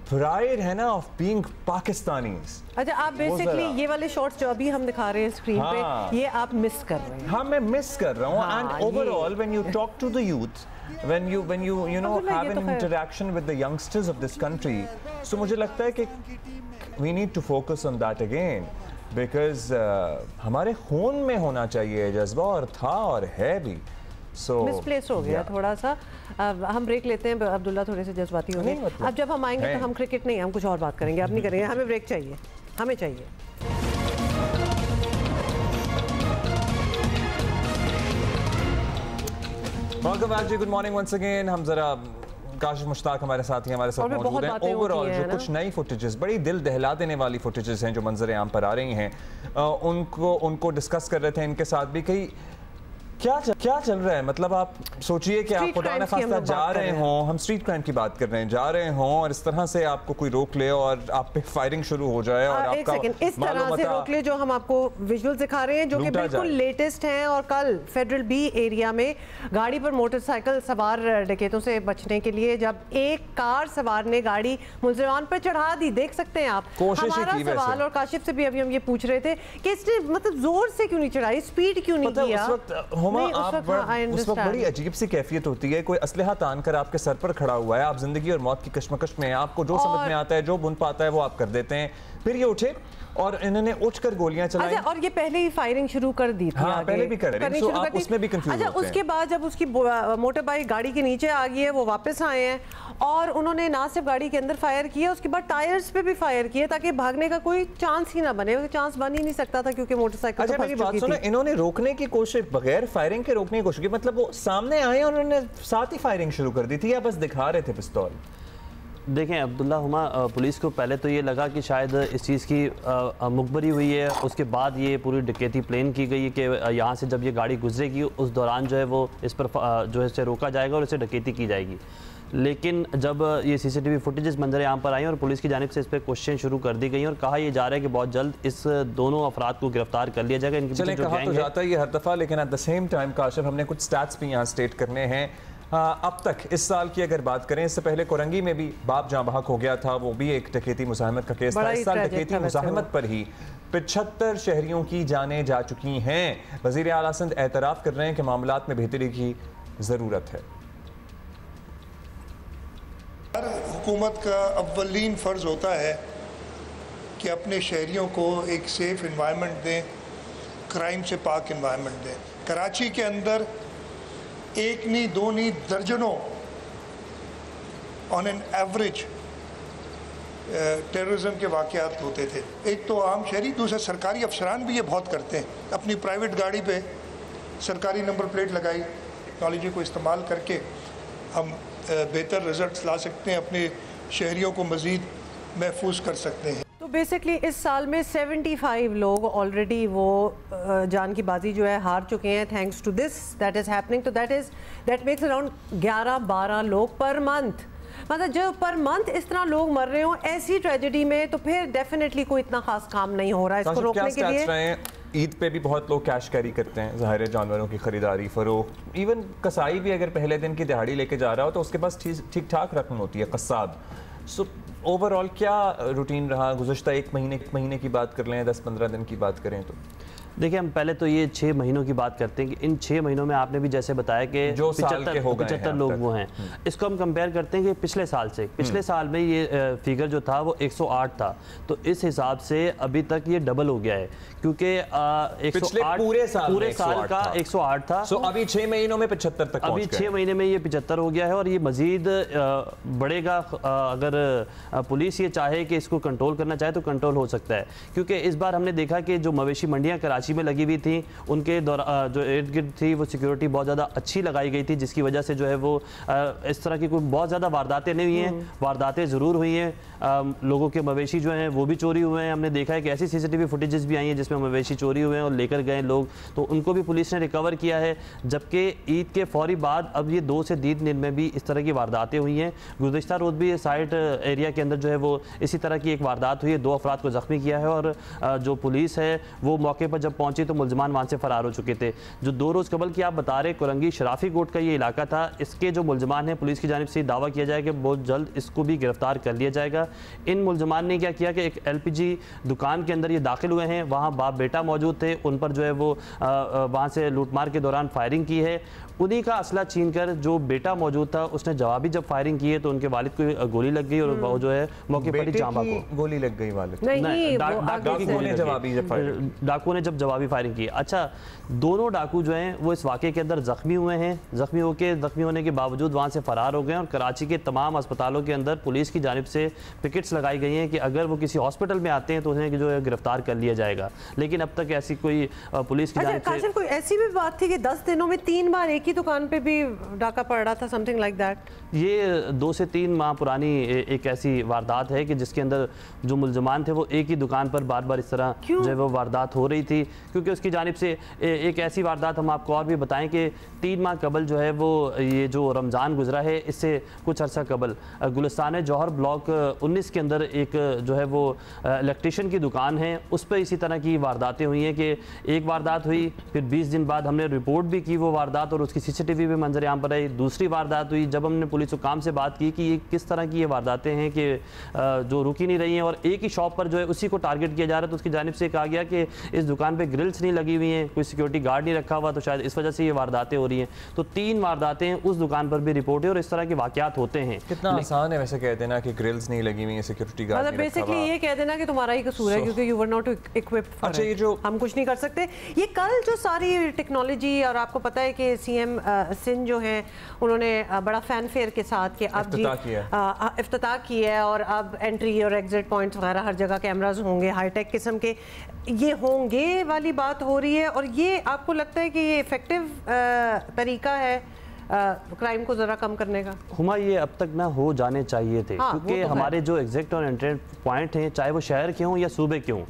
प्राइड है ना ऑफ बीइंग पाकिस्तानीज। अच्छा, आप बेसिकली ये वाले शॉट्स जो अभी हम दिखा रहे हैं स्क्रीन पे, ये आप मिस कर रहे हैं। हाँ, मैं मिस कर रहा हूँ। And overall when you talk to the youth, when you know have an interaction with the youngsters of this country, so मुझे लगता है कि we need to focus on that again, because हमारे खून में होना चाहिए जज्बा, और था और है भी। मिसप्लेस हो गया थोड़ा सा। हम ब्रेक लेते हैं, अब्दुल्ला थोड़े से जज्बाती हो गए। अब जब हम आएंगे तो हम क्रिकेट नहीं, हम कुछ और बात करेंगे। अब नहीं करेंगे, हमें ब्रेक चाहिए, हमें चाहिए। वेलकम बैक जी, गुड मॉर्निंग वंस अगेन। हम जरा काशिफ मुश्ताक हमारे साथ मौजूद हैं। ओवरऑल जो कुछ नई फुटेजेस, बड़ी दिल दहला देने वाली फुटेजेस हैं जो मंजर आम पर आ रही हैं, उनको डिस्कस कर रहे थे इनके साथ भी। कई क्या चल रहा है? मतलब आप सोचिए कि आप खुदा न खास्ता जा रहे हों, हम स्ट्रीट क्राइम की बात कर रहे हैं, जा रहे हों और इस तरह से आपको कोई रोक ले और आप पे फायरिंग शुरू हो जाए और आपका इस तरह से रोक ले जो हम आपको विजुअल दिखा रहे हैं, जो कि बिल्कुल लेटेस्ट हैं। और कल फेडरल बी एरिया में गाड़ी पर मोटरसाइकिल सवार डकैतों से बचने के लिए जब एक कार सवार ने गाड़ी मुलजिमान पर चढ़ा दी, देख सकते हैं आप। हमारा सवाल और काशिफ से भी अभी हम ये पूछ रहे थे कि इसने मतलब जोर से क्यों नहीं चढ़ाई, स्पीड क्यों नहीं किया? उस वक्त बड़ी अजीब सी कैफियत होती है, कोई असलहा तान कर आपके सर पर खड़ा हुआ है, आप जिंदगी और मौत की कश्मकश में हैं, आपको जो समझ में आता है, जो बुन पाता है वो आप कर देते हैं, फिर ये उठे और इन्होंने उठकर गोलियां चलाई। अच्छा, और ये पहले ही फायरिंग शुरू कर दी थी। हाँ, पहले भी कर रही, तो आप उसमें भी कंफ्यूज होते हैं। अच्छा, उसके बाद जब उसकी मोटर बाइक गाड़ी के नीचे आ गई है, वो वापस आए हैं और उन्होंने ना सिर्फ गाड़ी के अंदर फायर किया, उसके बाद टायर्स पे भी फायर किया ताकि भागने का कोई चांस ही ना बने। चांस बन ही नहीं सकता था क्योंकि मोटरसाइकिल तो मेरी बात सुनो, इन्होंने रोकने की कोशिश, बगैर फायरिंग के रोकने की कोशिश की, मतलब वो सामने आए और उन्होंने साथ ही फायरिंग शुरू कर दी थी या बस दिखा रहे थे पिस्तौल? देखें अब्दुल्ला हुमा, पुलिस को पहले तो ये लगा कि शायद इस चीज़ की मुखबरी हुई है, उसके बाद ये पूरी डकैती प्लान की गई है कि यहाँ से जब ये गाड़ी गुजरेगी उस दौरान जो है वो इस पर जो है इसे रोका जाएगा और इसे डकैती की जाएगी। लेकिन जब ये CCTV फुटेजेस मंजर यहाँ पर आई और पुलिस की जानिब से इस पर क्वेश्चन शुरू कर दी गई और कहा यह जा रहा है कि बहुत जल्द इस दोनों अफराद को गिरफ्तार कर लिया जाएगा। इनके पीछे जो गैंग है, जाता है ये हर दफ़ा, लेकिन eight the same time Kashif हमने कुछ स्टैट्स भी यहाँ स्टेट करने हैं। अब तक इस साल की अगर बात करें, इससे पहले कोरंगी में भी बाप जहाँ बहक हो गया था, वो भी एक डकैती मुज़ाहमत का केस था। इस साल डकैती मुज़ाहमत पर ही 75 शहरियों की जानें जा चुकी हैं। वज़ीर आला सिंध एतराफ़ कर रहे हैं कि मामलात में बेहतरी की ज़रूरत है। हर हुकूमत का अव्वलीन फ़र्ज़ होता है कि अपने शहरियों को एक सेफ़ इन्वायरमेंट दें, क्राइम से पाक इन्वायरमेंट दें। कराची के अंदर एक नहीं दो नहीं दर्जनों ऑन एन एवरेज टेररिज्म के वाक़यात होते थे। एक तो आम शहरी, दूसरा सरकारी अफसरान भी ये बहुत करते हैं। अपनी प्राइवेट गाड़ी पे सरकारी नंबर प्लेट लगाई, टेक्नोलॉजी को इस्तेमाल करके हम बेहतर रिजल्ट्स ला सकते हैं, अपने शहरियों को मज़ीद महफूज कर सकते हैं। तो बेसिकली इस साल में 75 लोग ऑलरेडी वो जान की बाजी जो है हार चुके हैं thanks to this that is happening. तो दैट मेक्स अराउंड 11-12 लोग पर मंथ। मतलब जब पर मंथ इस तरह लोग मर रहे हो ऐसी ट्रेजेडी में, तो फिर डेफिनेटली कोई इतना खास काम नहीं हो रहा है इसको रोकने के लिए। ईद पे भी बहुत लोग कैश कैरी करते हैं, ज़ाहिर जानवरों की खरीदारी, फरोख्त, इवन कसाई भी अगर पहले दिन की दिहाड़ी लेके जा रहा हो तो उसके पास ठीक ठाक रकम होती है, कसाब। सो ओवरऑल क्या रूटीन रहा गुज़श्ता एक महीने की बात कर लें, 10-15 दिन की बात करें तो? देखिए, हम पहले तो ये 6 महीनों की बात करते हैं कि इन 6 महीनों में आपने भी जैसे बताया कि जो 75 लोग वो हैं। इसको हम कंपेयर करते हैं कि पिछले साल से, पिछले साल में ये फिगर जो था वो 108 था, तो इस हिसाब से अभी तक ये डबल हो गया है क्योंकि 108 पूरे साल का 108 था। सो अभी 6 महीनों में 75 तक, अभी 6 महीने में ये 75 हो गया है और ये मजीद बढ़ेगा। अगर पुलिस ये चाहे कि इसको कंट्रोल करना चाहे तो कंट्रोल हो सकता है, क्योंकि इस बार हमने देखा कि जो मवेशी मंडियाँ कराची में लगी हुई थी उनके जो इर्द गिर्द थी वो सिक्योरिटी बहुत ज़्यादा अच्छी लगाई गई थी, जिसकी वजह से जो है वो इस तरह की कोई बहुत ज़्यादा वारदातें नहीं हुई हैं। वारदातें ज़रूर हुई हैं, लोगों के मवेशी जो हैं वो भी चोरी हुए हैं। हमने देखा है कि ऐसी CCTV फुटेजेस भी आई हैं जिसमें मवेशी चोरी हुए हैं और लेकर गए लोग, तो उनको भी पुलिस ने रिकवर किया है। जबकि ईद के फौरी बाद अब ये 2 से 3 दिन में भी इस तरह की वारदातें हुई हैं। गुज़श्ता रोज़ भी साइट एरिया के अंदर जो है वो इसी तरह की एक वारदात हुई है, 2 अफराद को ज़ख्मी किया है और जो पुलिस है वो मौके पर जब पहुंची तो मुलजमान वहाँ से फरार हो चुके थे। जो 2 रोज़ कबल की आप बता रहे कोरंगी शराफी कोट का ये इलाका था, इसके जो मुलजमान हैं पुलिस की जानिब से दावा किया जाए कि बहुत जल्द इसको भी गिरफ्तार कर लिया जाएगा। इन मुलजमान ने क्या किया कि एक LPG दुकान के अंदर ये दाखिल हुए हैं, वहाँ बाप बेटा मौजूद थे, उन पर जो है वो वहाँ से लूटमार के दौरान फायरिंग की है। उन्हीं का असला छीनकर जो बेटा मौजूद था उसने जवाबी जब फायरिंग की है तो उनके वालिद को गोली लग गई और वो जो है मौके पर ही जांबा को गोली लग गई। वालिद नहीं, डाकुओं ने जब जवाबी फायरिंग की। अच्छा, दोनों डाकू जो हैं वो इस वाक़े के अंदर ज़ख्मी हुए हैं, ज़ख्मी होने के बावजूद वहाँ से फ़रार हो गए और कराची के तमाम अस्पतालों के अंदर पुलिस की जानिब से पिकेट्स लगाई गई हैं कि अगर वो किसी हॉस्पिटल में आते हैं तो उन्हें जो है गिरफ्तार कर लिया जाएगा। लेकिन अब तक ऐसी कोई पुलिस की जानिब से कोई ऐसी भी बात थी कि 10 दिनों में 3 बार एक ही दुकान पे भी डाका पड़ रहा था, समथिंग लाइक दैट? ये 2 से 3 माह पुरानी एक ऐसी वारदात है कि जिसके अंदर जो मुलजमान थे वो एक ही दुकान पर बार बार इस तरह जो है वो वारदात हो रही थी। क्योंकि उसकी जानिब से एक ऐसी वारदात हम आपको और भी बताएं कि 3 माह कबल जो है वो ये जो रमज़ान गुजरा है इससे कुछ अर्सा कबल गुलिस्तान जौहर ब्लॉक 19 के अंदर एक जो है वो इलेक्ट्रिशियन की दुकान है, उस पर इसी तरह की वारदातें हुई हैं कि एक वारदात हुई, फिर 20 दिन बाद हमने रिपोर्ट भी की वो वारदात और उसकी CCTV भी मंजर आम पर आई। दूसरी वारदात हुई जब हमने पुलिस हुकाम से बात की कि ये किस तरह की ये वारदातें हैं कि जो रुकी नहीं रही हैं और एक ही शॉप पर जो है उसी को टारगेट किया जा रहा है। तो उसकी जानिब से कहा गया कि इस दुकान पर ग्रिल्स नहीं लगी हुई हैं, कोई सिक्योरिटी गार्ड नहीं रखा हुआ, तो शायद इस वजह से ये वारदातें हो रही हैं। तो 3 वारदातें उस दुकान पर भी रिपोर्ट है और इस तरह के वाकयात होते हैं। कितना आसान है वैसे कह देना कि ग्रिल्स नहीं लगी हुई है, सिक्योरिटी गार्ड नहीं रखा हुआ। बेसिकली ये कह देना कि तुम्हारा ही कसूर है क्योंकि you were not equipped for. अच्छा, ये जो हम कुछ नहीं कर सकते। ये कल जो सारी टेक्नोलॉजी और आपको पता है कि CM सिंध जो है उन्होंने बड़ा फैन फेयर के साथ कि अब इफ्तिताह की है और अब एंट्री और एग्जिट पॉइंट्स वगैरह हर जगह कैमराज होंगे, हाईटेक किस्म के ये होंगे वाली बात हो रही है। और ये आपको लगता है कि ये इफेक्टिव तरीका है क्राइम को ज़रा कम करने का? हुमा, ये अब तक ना हो जाने चाहिए थे, क्योंकि तो हमारे जो एग्जिट और एंट्री पॉइंट हैं, चाहे वो शहर के हों या सूबे के हों,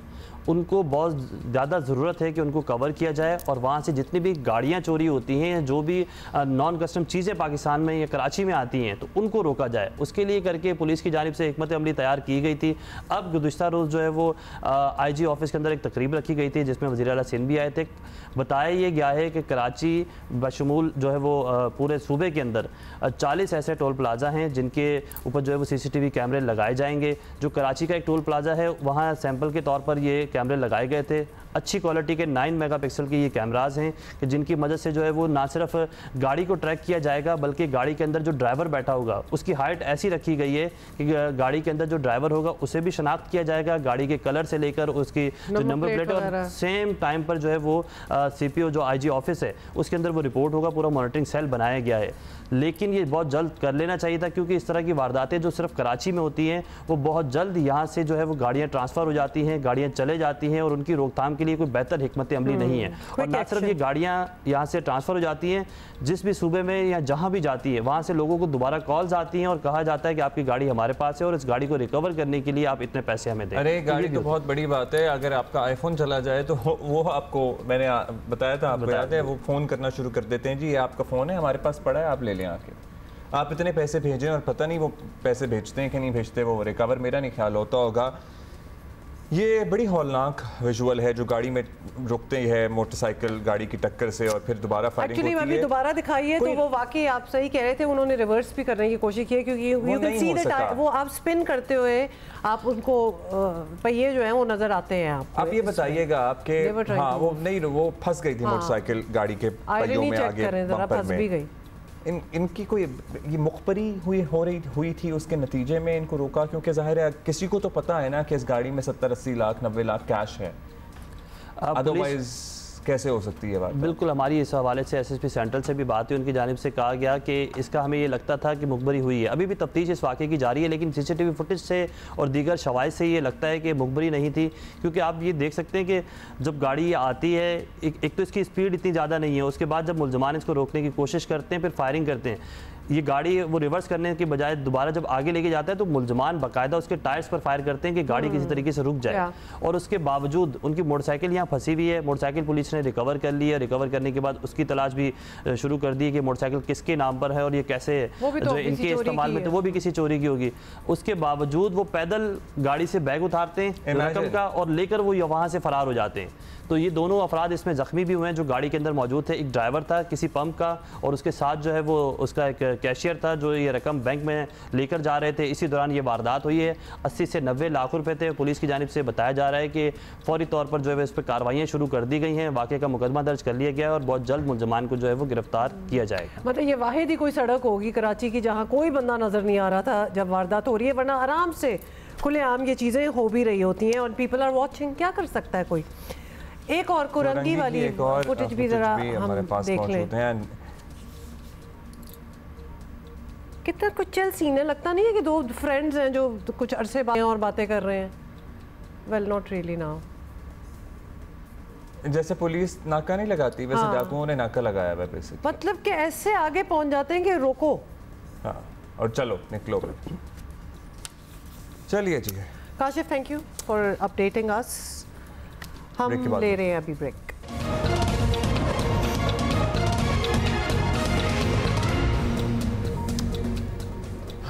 उनको बहुत ज़्यादा ज़रूरत है कि उनको कवर किया जाए और वहाँ से जितनी भी गाड़ियाँ चोरी होती हैं, जो भी नॉन कस्टम चीज़ें पाकिस्तान में या कराची में आती हैं, तो उनको रोका जाए। उसके लिए करके पुलिस की जानिब से हिकमत अमली तैयार की गई थी। अब गुज़िश्ता रोज़ जो है वो IG ऑफिस के अंदर एक तकरीब रखी गई थी जिसमें वज़ीर आला सिंध भी आए थे। बताया ये गया है कि कराची बशमूल जो है वो पूरे सूबे के अंदर 40 ऐसे टोल प्लाजा हैं जिनके ऊपर जो है वो CCTV कैमरे लगाए जाएंगे। जो कराची का एक टोल प्लाजा है वहाँ सैंपल के तौर पर ये कैमरे लगाए गए थे। अच्छी क्वालिटी के 9 मेगापिक्सल के ये कैमराज हैं कि जिनकी मदद से जो है वो ना सिर्फ गाड़ी को ट्रैक किया जाएगा बल्कि गाड़ी के अंदर जो ड्राइवर बैठा होगा उसकी हाइट ऐसी रखी गई है कि गाड़ी के अंदर जो ड्राइवर होगा उसे भी शनाख्त किया जाएगा, गाड़ी के कलर से लेकर उसकी जो नंबर प्लेट और सेम टाइम पर जो है वो CPO जो IG ऑफिस है उसके अंदर वो रिपोर्ट होगा। पूरा मॉनिटरिंग सेल बनाया गया है, लेकिन ये बहुत जल्द कर लेना चाहिए था क्योंकि इस तरह की वारदातें जो सिर्फ कराची में होती हैं वो बहुत जल्द यहाँ से जो है वो गाड़ियाँ ट्रांसफ़र हो जाती हैं, गाड़ियाँ चले जाती हैं और उनकी रोकथाम के लिए कोई बेहतर हिकमत अमली नहीं है। और ना सिर्फ ये गाड़ियाँ यहाँ से ट्रांसफ़र हो जाती हैं, जिस भी सूबे में या जहाँ भी जाती है वहाँ से लोगों को दोबारा कॉल्स आती हैं और कहा जाता है कि आपकी गाड़ी हमारे पास है और इस गाड़ी को रिकवर करने के लिए आप इतने पैसे हमें दें। अरे गाड़ी तो बहुत बड़ी बात है, अगर आपका iPhone चला जाए तो वो आपको मैंने बताया था, आपको याद है, वो फ़ोन करना शुरू कर देते हैं, जी ये आपका फ़ोन है, हमारे पास पड़ा है, आप ले लें आके। आप इतने पैसे भेजें और पता नहीं वो पैसे भेजते हैं कि नहीं भेजते, वो रिकवर मेरा नहीं ख्याल होता होगा। ये बड़ी हौलनाक विजुअल है जो गाड़ी में रुकते है मोटरसाइकिल गाड़ी की टक्कर से और फिर दोबारा फायरिंग होती है। एक्चुअली दोबारा दिखाई है तो वो वाकई आप सही कह रहे थे, उन्होंने रिवर्स भी करने की कोशिश की है क्योंकि यू कैन सी दैट वो आप स्पिन करते हुए आप उनको पहिए जो हैं वो नजर आते हैं। आप ये बताइएगा आपके हाँ वो नहीं वो फंस गई थी मोटरसाइकिल गाड़ी के पहियों में आगे बम्पर में। इनकी कोई ये मुखबरी हुई थी उसके नतीजे में इनको रोका, क्योंकि जाहिर है किसी को तो पता है ना कि इस गाड़ी में 70-80 लाख 90 लाख कैश है, अदरवाइज कैसे हो सकती है बात? बिल्कुल, हमारी इस हवाले से SSP सेंट्रल से भी बात हुई, उनकी जानिब से कहा गया कि इसका हमें ये लगता था कि मुखबरी हुई है। अभी भी तफ्तीश इस वाक़े की जारी है, लेकिन CCTV फुटेज से और दीगर शवाहिद से ये लगता है कि मुखबरी नहीं थी, क्योंकि आप ये देख सकते हैं कि जब गाड़ी आती है एक तो इसकी स्पीड इतनी ज़्यादा नहीं है, उसके बाद जब मुलजमान इसको रोकने की कोशिश करते हैं फिर फायरिंग करते हैं। ये गाड़ी वो रिवर्स करने के बजाय दोबारा जब आगे लेके जाता है तो मुलजमान बाकायदा उसके टायर्स पर फायर करते हैं कि गाड़ी किसी तरीके से रुक जाए, और उसके बावजूद उनकी मोटरसाइकिल यहाँ फंसी हुई है। मोटरसाइकिल पुलिस ने रिकवर कर ली है, रिकवर करने के बाद उसकी तलाश भी शुरू कर दी है कि मोटरसाइकिल किसके नाम पर है और ये कैसे जो इनके इस्तेमाल में, तो वो भी किसी चोरी की होगी। उसके बावजूद वो पैदल गाड़ी से बैग उतारते हैं रकम का और लेकर वो वहाँ से फरार हो जाते हैं। तो ये दोनों अफराद इसमें ज़ख्मी भी हुए हैं जो गाड़ी के अंदर मौजूद थे। एक ड्राइवर था किसी पंप का और उसके साथ जो है वो उसका एक कैशियर था जो ये रकम बैंक में लेकर जा रहे थे। इसी दौरान ये वारदात हुई है। 80 से 90 लाख रुपए थे। पुलिस की जानिब से बताया जा रहा है कि फौरी तौर पर जो है इस पर कार्रवाइयाँ शुरू कर दी गई हैं, वाक़े का मुकदमा दर्ज कर लिया गया है और बहुत जल्द मुलजमान को जो है वो गिरफ्तार किया जाएगा। मतलब ये वाहिद ही कोई सड़क होगी कराची की जहाँ कोई बंदा नज़र नहीं आ रहा था जब वारदात हो रही है, वरना आराम से खुलेआम ये चीज़ें हो भी रही होती हैं और पीपल आर वॉचिंग। क्या कर सकता है कोई? एक और कुरंगी वाली फुटेज भी जरा हम देख लें। कितना कुछ चल सीन है, लगता नहीं है कि दो फ्रेंड्स हैं जो कुछ अरसे बाद और बातें कर रहे हैं। Well not really now. जैसे पुलिस नाका नहीं लगाती वैसे डाकुओं ने नाका लगाया है बेसिकली। मतलब कि ऐसे आगे पहुंच जाते हैं कि रोको, हाँ, और चलो निकलो। चलिए जी Kashif, thank you for updating us. हम ले रहे हैं अभी ब्रेक।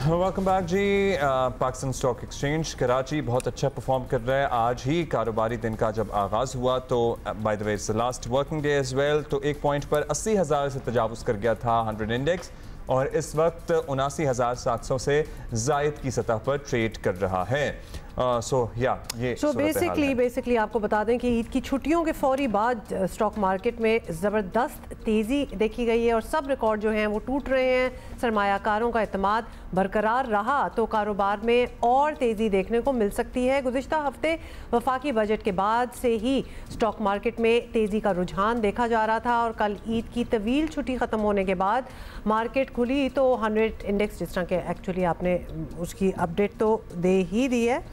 वेलकम बैक जी। पाकिस्तान स्टॉक एक्सचेंज कराची बहुत अच्छा परफॉर्म कर रहा है। आज ही कारोबारी दिन का जब आगाज़ हुआ तो by the way it's the last working day as well, तो एक पॉइंट पर 80,000 से तजावुज़ कर गया था 100 इंडेक्स और इस वक्त 79,700 से ज़ायद की सतह पर ट्रेड कर रहा है। बेसिकली आपको बता दें कि ईद की छुट्टियों के फौरी बाद स्टॉक मार्केट में ज़बरदस्त तेज़ी देखी गई है और सब रिकॉर्ड जो हैं वो टूट रहे हैं। सरमायाकारों का एतमाद बरकरार रहा तो कारोबार में और तेज़ी देखने को मिल सकती है। गुज़िश्ता हफ्ते वफाकी बजट के बाद से ही स्टॉक मार्केट में तेज़ी का रुझान देखा जा रहा था और कल ईद की तवील छुट्टी ख़त्म होने के बाद मार्केट खुली तो 100 इंडेक्स, जिस तरह के एक्चुअली आपने उसकी अपडेट तो दे ही दी है।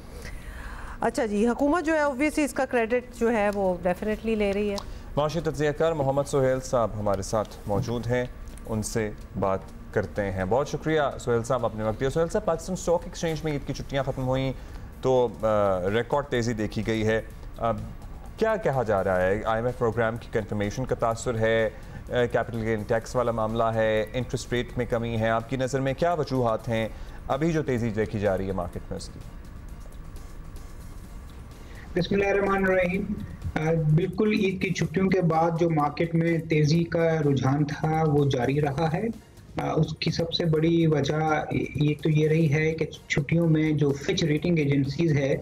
अच्छा जी, हुकूमत जो है ऑब्वियसली इसका क्रेडिट जो है वो डेफिनेटली ले रही है। माशी तज्ज़ियाकार मोहम्मद सुहेल साहब हमारे साथ मौजूद हैं, उनसे बात करते हैं। बहुत शुक्रिया सुहेल साहब, अपने वक्त दिया। सुहेल साहब, पाकिस्तान स्टॉक एक्सचेंज में ईद की छुट्टियां ख़त्म हुई तो रिकॉर्ड तेज़ी देखी गई है। क्या कहा जा रहा है? IMF प्रोग्राम की कंफर्मेशन का तासुर है, कैपिटल गेन टैक्स वाला मामला है, इंटरेस्ट रेट में कमी है, आपकी नज़र में क्या वजूहात हैं अभी जो तेज़ी देखी जा रही है मार्केट में उसकी? बिस्मिल्लाहिर्रहमानिर्रहीम। बिल्कुल ईद की छुट्टियों के बाद जो मार्केट में तेज़ी का रुझान था वो जारी रहा है। उसकी सबसे बड़ी वजह ये तो ये रही है कि छुट्टियों में जो फिच रेटिंग एजेंसीज है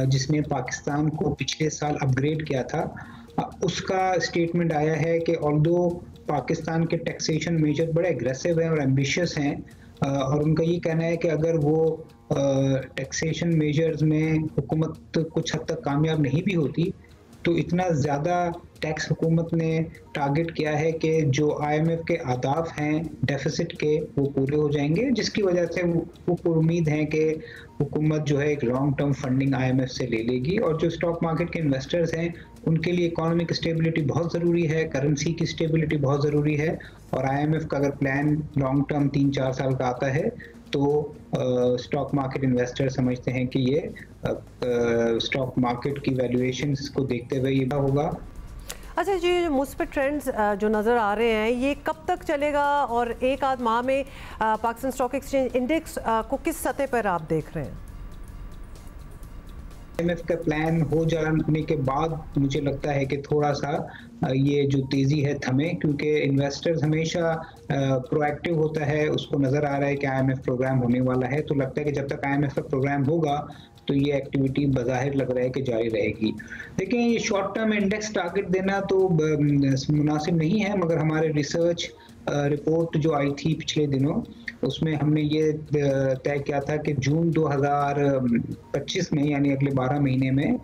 जिसने पाकिस्तान को पिछले साल अपग्रेड किया था, उसका स्टेटमेंट आया है कि ऑल्दो पाकिस्तान के टैक्सेशन मेजर बड़े एग्रेसिव हैं और एम्बिशियस हैं और उनका ये कहना है कि अगर वो टैक्सेशन मेजर्स में हुकूमत कुछ हद तक कामयाब नहीं भी होती तो इतना ज़्यादा टैक्स हुकूमत ने टारगेट किया है कि जो IMF के अहदाफ हैं डेफिसिट के वो पूरे हो जाएंगे, जिसकी वजह से वो उम्मीद है कि हुकूमत जो है एक लॉन्ग टर्म फंडिंग IMF से ले लेगी। और जो स्टॉक मार्केट के इन्वेस्टर्स हैं उनके लिए इकोनॉमिक स्टेबिलिटी बहुत ज़रूरी है, करेंसी की स्टेबिलिटी बहुत ज़रूरी है और IMF का अगर प्लान लॉन्ग टर्म 3-4 साल का आता है तो स्टॉक मार्केट इन्वेस्टर समझते हैं कि ये स्टॉक मार्केट की वैल्यूएशंस को देखते हुए ये होगा। अच्छा जी, जो मुस्बित ट्रेंड्स जो नज़र आ रहे हैं ये कब तक चलेगा और एक आध माह में पाकिस्तान स्टॉक एक्सचेंज इंडेक्स को किस सतह पर आप देख रहे हैं? IMF का प्लान हो जाने के बाद मुझे लगता है कि थोड़ा सा ये जो तेज़ी है थमे, क्योंकि इन्वेस्टर्स हमेशा प्रोएक्टिव होता है, उसको नज़र आ रहा है कि IMF प्रोग्राम होने वाला है, तो लगता है कि जब तक IMF का प्रोग्राम होगा तो ये एक्टिविटी बज़ाहिर लग रहा है कि जारी रहेगी। लेकिन ये शॉर्ट टर्म इंडेक्स टारगेट देना तो मुनासिब नहीं है, मगर हमारे रिसर्च रिपोर्ट जो आई थी पिछले दिनों उसमें हमने ये तय किया था कि जून 2025 में यानी अगले 12 महीने में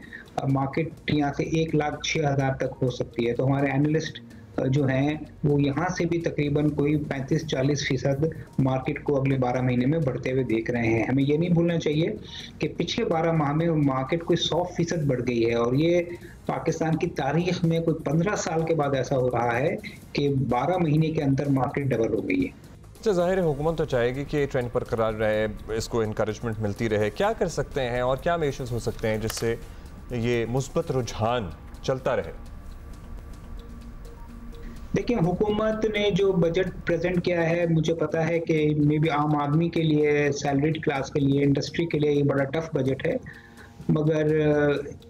मार्केट यहाँ से 1,06,000 तक हो सकती है। तो हमारे एनालिस्ट जो हैं वो यहाँ से भी तकरीबन कोई 35-40% मार्केट को अगले 12 महीने में बढ़ते हुए देख रहे हैं। हमें ये नहीं भूलना चाहिए कि पिछले 12 माह में मार्केट कोई 100% बढ़ गई है और ये पाकिस्तान की तारीख में कोई 15 साल के बाद ऐसा हो रहा है कि 12 महीने के अंदर मार्केट डबल हो गई है। अच्छा, ज़ाहिर है हुकूमत तो चाहेगी कि ट्रेंड बरकरार रहे, इसको इनकरेजमेंट मिलती रहे। क्या कर सकते हैं और क्या मेजर्स हो सकते हैं जिससे ये मुस्बत रुझान चलता रहे? देखिए, हुकूमत ने जो बजट प्रेजेंट किया है मुझे पता है कि मे बी आम आदमी के लिए, सैलरीड क्लास के लिए, इंडस्ट्री के लिए ये बड़ा टफ बजट है, मगर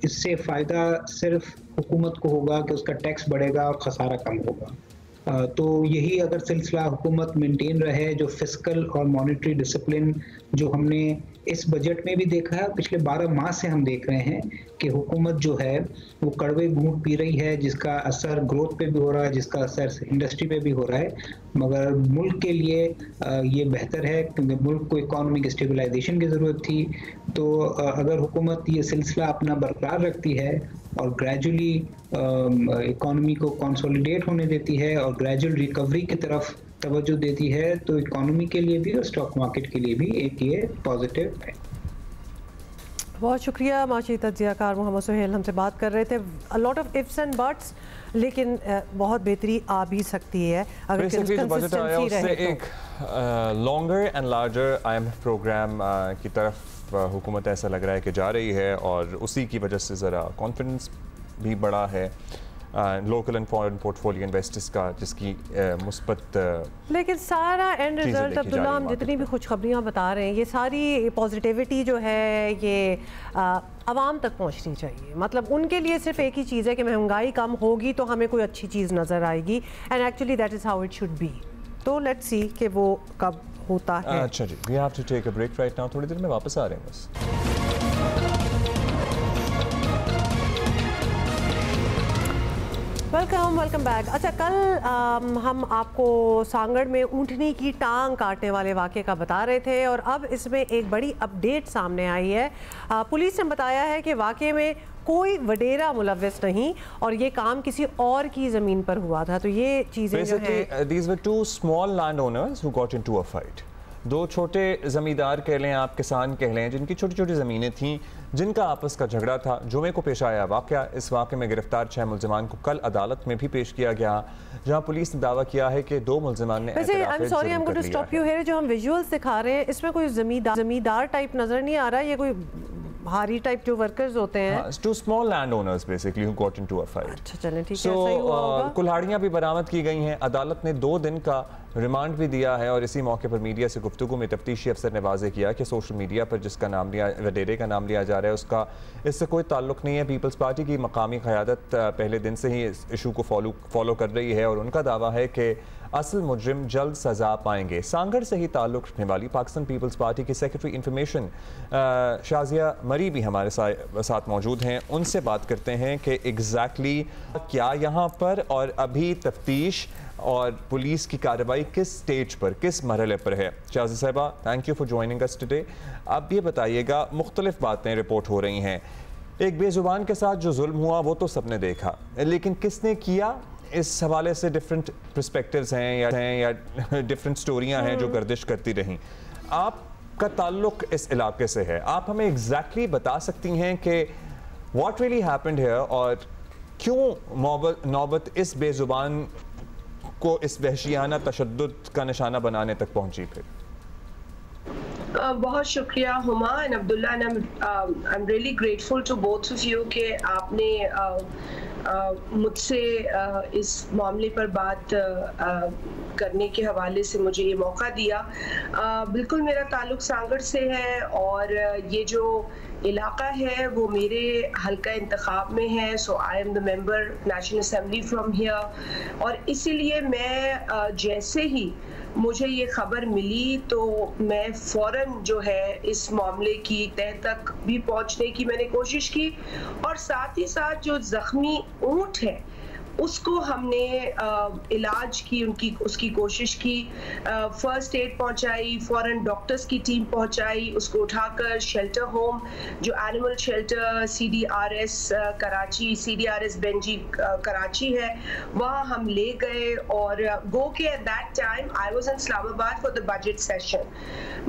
इससे फ़ायदा सिर्फ हुकूमत को होगा कि उसका टैक्स बढ़ेगा और ख़सारा कम होगा। तो यही अगर सिलसिला हुकूमत मेंटेन रहे, जो फिस्कल और मॉनेटरी डिसिप्लिन जो हमने इस बजट में भी देखा है, पिछले 12 माह से हम देख रहे हैं कि हुकूमत जो है वो कड़वे घूंट पी रही है, जिसका असर ग्रोथ पे भी हो रहा है, जिसका असर इंडस्ट्री पे भी हो रहा है। मगर मुल्क के लिए ये बेहतर है क्योंकि मुल्क को इकोनॉमिक स्टेबलाइजेशन की ज़रूरत थी। तो अगर हुकूमत ये सिलसिला अपना बरकरार रखती है और ग्रेजुअली इकोनॉमी को कंसोलिडेट होने देती है और ग्रेजुअल रिकवरी की तरफ तवज्जो देती है तो इकोनॉमी के लिए भी और स्टॉक मार्केट के लिए भी एक ये पॉजिटिव है। बहुत शुक्रिया। माशी तज्जियाकार मोहम्मद सुहेल हमसे बात कर रहे थे। A lot of ifs and buts, लेकिन बहुत बेहतरी आ भी सकती है अगर कंसिस्टेंसी रहे तो। एक longer and larger IMF programme की तरफ हुकूमत ऐसा लग रहा है कि जा रही है और उसी की वजह से ज़रा कॉन्फिडेंस भी बड़ा है local and foreign portfolio investors का, जिसकी मुस्बत लेकिन सारा एंड रिजल्ट अब्दुल्ला, हम जितनी भी खुशखबरियाँ बता रहे हैं, ये सारी पॉजिटिविटी जो है ये आवाम तक पहुंचनी चाहिए। मतलब उनके लिए सिर्फ एक ही चीज़ है कि महंगाई कम होगी तो हमें कोई अच्छी चीज़ नज़र आएगी, and actually that is how it should be. तो लेट्स सी कि वो कब होता है। अच्छा जी, we have to take a break right now, थोड़ी देर में वापस आ रहे हैं बस। Welcome back. अच्छा, कल हम आपको सांगड़ में ऊँटनी की टांग काटने वाले वाक़े का बता रहे थे, और अब इसमें एक बड़ी अपडेट सामने आई है। पुलिस ने बताया है कि वाक़े में कोई वडेरा मुलव्विस नहीं और ये काम किसी और की ज़मीन पर हुआ था। तो ये चीज़ें जो हैं, these were two small landowners who got into a fight। दो छोटे ज़मींदार कह लें, आप किसान कह लें, जिनकी छोटी छोटी ज़मीनें थीं, जिनका आपस का झगड़ा था। जुमे को पेश आया वाक़या। इस वाक़े में गिरफ्तार 6 मुल्ज़िमान को कल अदालत में भी पेश किया गया, जहां पुलिस ने दावा किया है कि 2 मुल्ज़िमान ने जो हम विजुअल्स दिखा रहे हैं इसमें कोई ज़मींदार टाइप नज़र नहीं आ रहा है, ये कोई भारी टाइप जो वर्कर्स होते हैं। Two small landowners basically who got into a fight। अच्छा चलें, ठीक है, सही हुआ होगा। कुल्हाड़ियाँ भी बरामद की गई हैं। अदालत ने 2 दिन का रिमांड भी दिया है, और इसी मौके पर मीडिया से गुफ्तगू में तफ्तीशी अफसर ने वाज़ेह किया कि सोशल मीडिया पर जिसका नाम लिया, वडेरे का नाम लिया जा रहा है, उसका इससे कोई ताल्लुक नहीं है। पीपल्स पार्टी की मकामी क़यादत पहले दिन से ही इस इशू को फॉलो कर रही है, और उनका दावा है कि असल मुजरिम जल्द सज़ा पाएंगे। सांगड़ से ही ताल्लुक़ रखने वाली पाकिस्तान पीपल्स पार्टी की सेक्रेटरी इंफॉर्मेशन शाजिया मरी भी हमारे साथ मौजूद हैं। उनसे बात करते हैं कि एग्जैक्टली क्या यहाँ पर और अभी तफ्तीश और पुलिस की कार्रवाई किस स्टेज पर, किस मरहले पर है। शाजिया साहिबा, thank you for joining us today. अब ये बताइएगा, मुख्तलिफ बातें रिपोर्ट हो रही हैं। एक बेजुबान के साथ जो जुल्म हुआ वो तो सबने देखा, लेकिन किसने किया, इस हवाले से डिफरेंट पर्सपेक्टिव्स हैं या डिफरेंट स्टोरियां हैं जो गर्दिश करती रहीं। आपका ताल्लुक इस इलाके से है, आप हमें एग्जैक्टली बता सकती हैं कि व्हाट रियली हैपेंड हियर, और क्यों नौबत इस बेजुबान को इस वहशियाना तशद्दुद का निशाना बनाने तक पहुंची? फिर बहुत शुक्रिया Huma and Abdullah, and I am really grateful to both of you कि आपने मुझसे इस मामले पर बात करने के हवाले से मुझे ये मौका दिया। बिल्कुल मेरा ताल्लुक सांगड़ से है, और ये जो इलाका है वो मेरे हल्का इंतखाब में है। So I am the member national assembly from here, और इसीलिए मैं जैसे ही मुझे ये खबर मिली तो मैं फ़ौरन जो है इस मामले की तह तक भी पहुंचने की मैंने कोशिश की, और साथ ही साथ जो ज़ख्मी ऊँट है उसको हमने इलाज की उसकी कोशिश की। फर्स्ट एड पहुंचाई, फ़ौरन डॉक्टर्स की टीम पहुंचाई, उसको उठाकर शेल्टर होम जो animal shelter CDRS Karachi, CDRS Benji Karachi है, वहाँ हम ले गए। और गो के at that time I was in Islamabad for the budget session,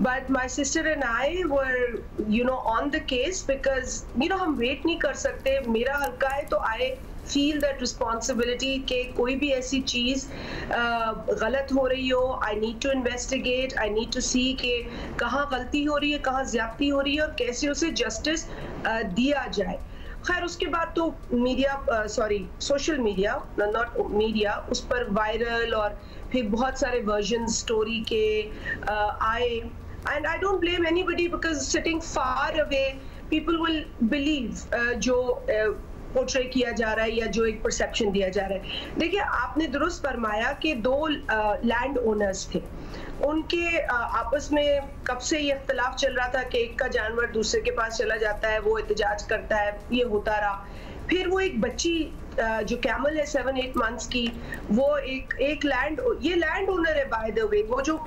but my sister and I were on the case, because हम वेट नहीं कर सकते। मेरा हल्का है तो आई फील दैट रिस्पॉन्सिबिलिटी कि कोई भी ऐसी चीज़ गलत हो रही हो, I need to investigate, I need to see कि कहाँ गलती हो रही है, कहाँ ज़्यादती हो रही है, और कैसे उसे जस्टिस दिया जाए। खैर उसके बाद तो media social media, not media, उस पर वायरल और फिर बहुत सारे वर्जन स्टोरी के आए, and I don't blame anybody because sitting far away people will believe जो पोर्ट्रे किया जा रहा है या जो एक परसेप्शन दिया जा रहा है। देखिए, आपने दुरुस्त फरमाया कि 2 लैंड ओनर्स थे, उनके आपस में कब से ये इख्तलाफ चल रहा था कि एक का जानवर दूसरे के पास चला जाता है, वो एहतजाज करता है, ये होता रहा। फिर वो एक बच्ची जो कैमल है 7-8 मंथ्स की, वो एक ये लैंड ओनर है बाय द वे, वो जो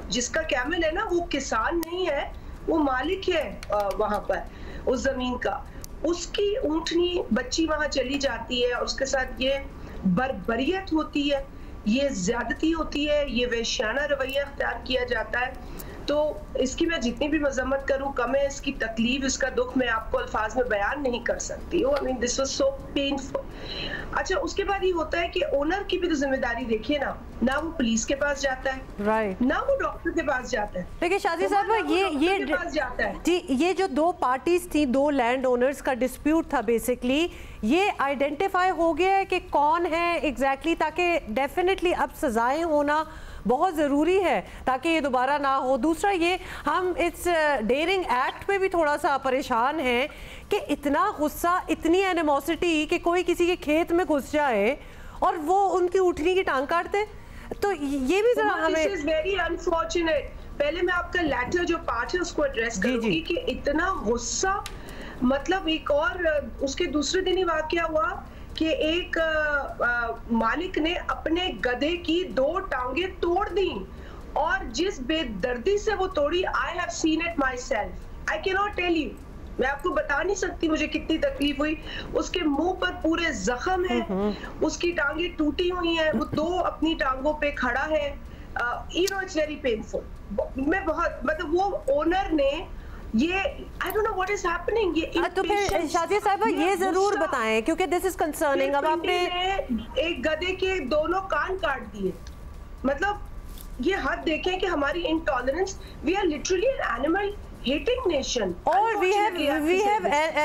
जिसका कैमल है ना, वो किसान नहीं है, वो मालिक है वहां पर उस जमीन का। उसकी ऊँटनी बच्ची वहां चली जाती है और उसके साथ ये बर्बरियत होती है, ये ज्यादती होती है, ये वहशियाना रवैया अख्तियार किया जाता है। तो इसकी मैं जितनी भी मजम्मत करूं कम है, इसकी तकलीफ, इसका दुख मैं आपको अल्फाज में बयान नहीं कर सकती हूँ। I mean this was so painful. अच्छा, उसके बाद ये होता है कि ओनर की भी तो जिम्मेदारी देखिए ना वो पुलिस के पास जाता है, राइट, ना वो डॉक्टर के पास जाता है। देखिए शादी साहब, ये पास जाता है जी, ये जो दो पार्टीज थी, दो लैंड ओनर्स का डिस्प्यूट था बेसिकली, ये आइडेंटिफाई हो गया है कि कौन है एग्जैक्टली, ताकि डेफिनेटली अब सजाएं होना बहुत ज़रूरी है ताकि ये दोबारा ना हो। दूसरा ये, हम इस डेयरिंग एक्ट पे भी थोड़ा सा परेशान हैं कि इतना गुस्सा, इतनी एनिमोसिटी कि कोई किसी के खेत में घुस जाए और वो उनकी उठनी की टांग काटते, तो ये भी जरा हमें दिस इज वेरी अनफॉर्चुनेट। पहले मैं आपका लेटर जो पार्ट है उसको एड्रेस करूंगी कि इतना गुस्सा, मतलब एक और उसके दूसरे दिन ही वाकया हुआ कि एक मालिक ने अपने गधे की 2 टांगे तोड़ दी, और जिस बेदर्दी से वो तोड़ी, I have seen it myself, I can not tell you, मैं आपको बता नहीं सकती मुझे कितनी तकलीफ हुई। उसके मुंह पर पूरे जख्म है, उसकी टांगे टूटी हुई हैं, वो 2 अपनी टांगों पे खड़ा है, you know it's very painful. मैं बहुत, मतलब वो ओनर ने ये, I don't know what is happening, ये तो फिर शादिया साहिबा ये जरूर बताएं क्योंकि दिस इज कंसर्निंग। अब आपने एक गधे के दोनों कान काट दिए, मतलब ये हद देखें कि हमारी intolerance, we are literally an animal hating nation, और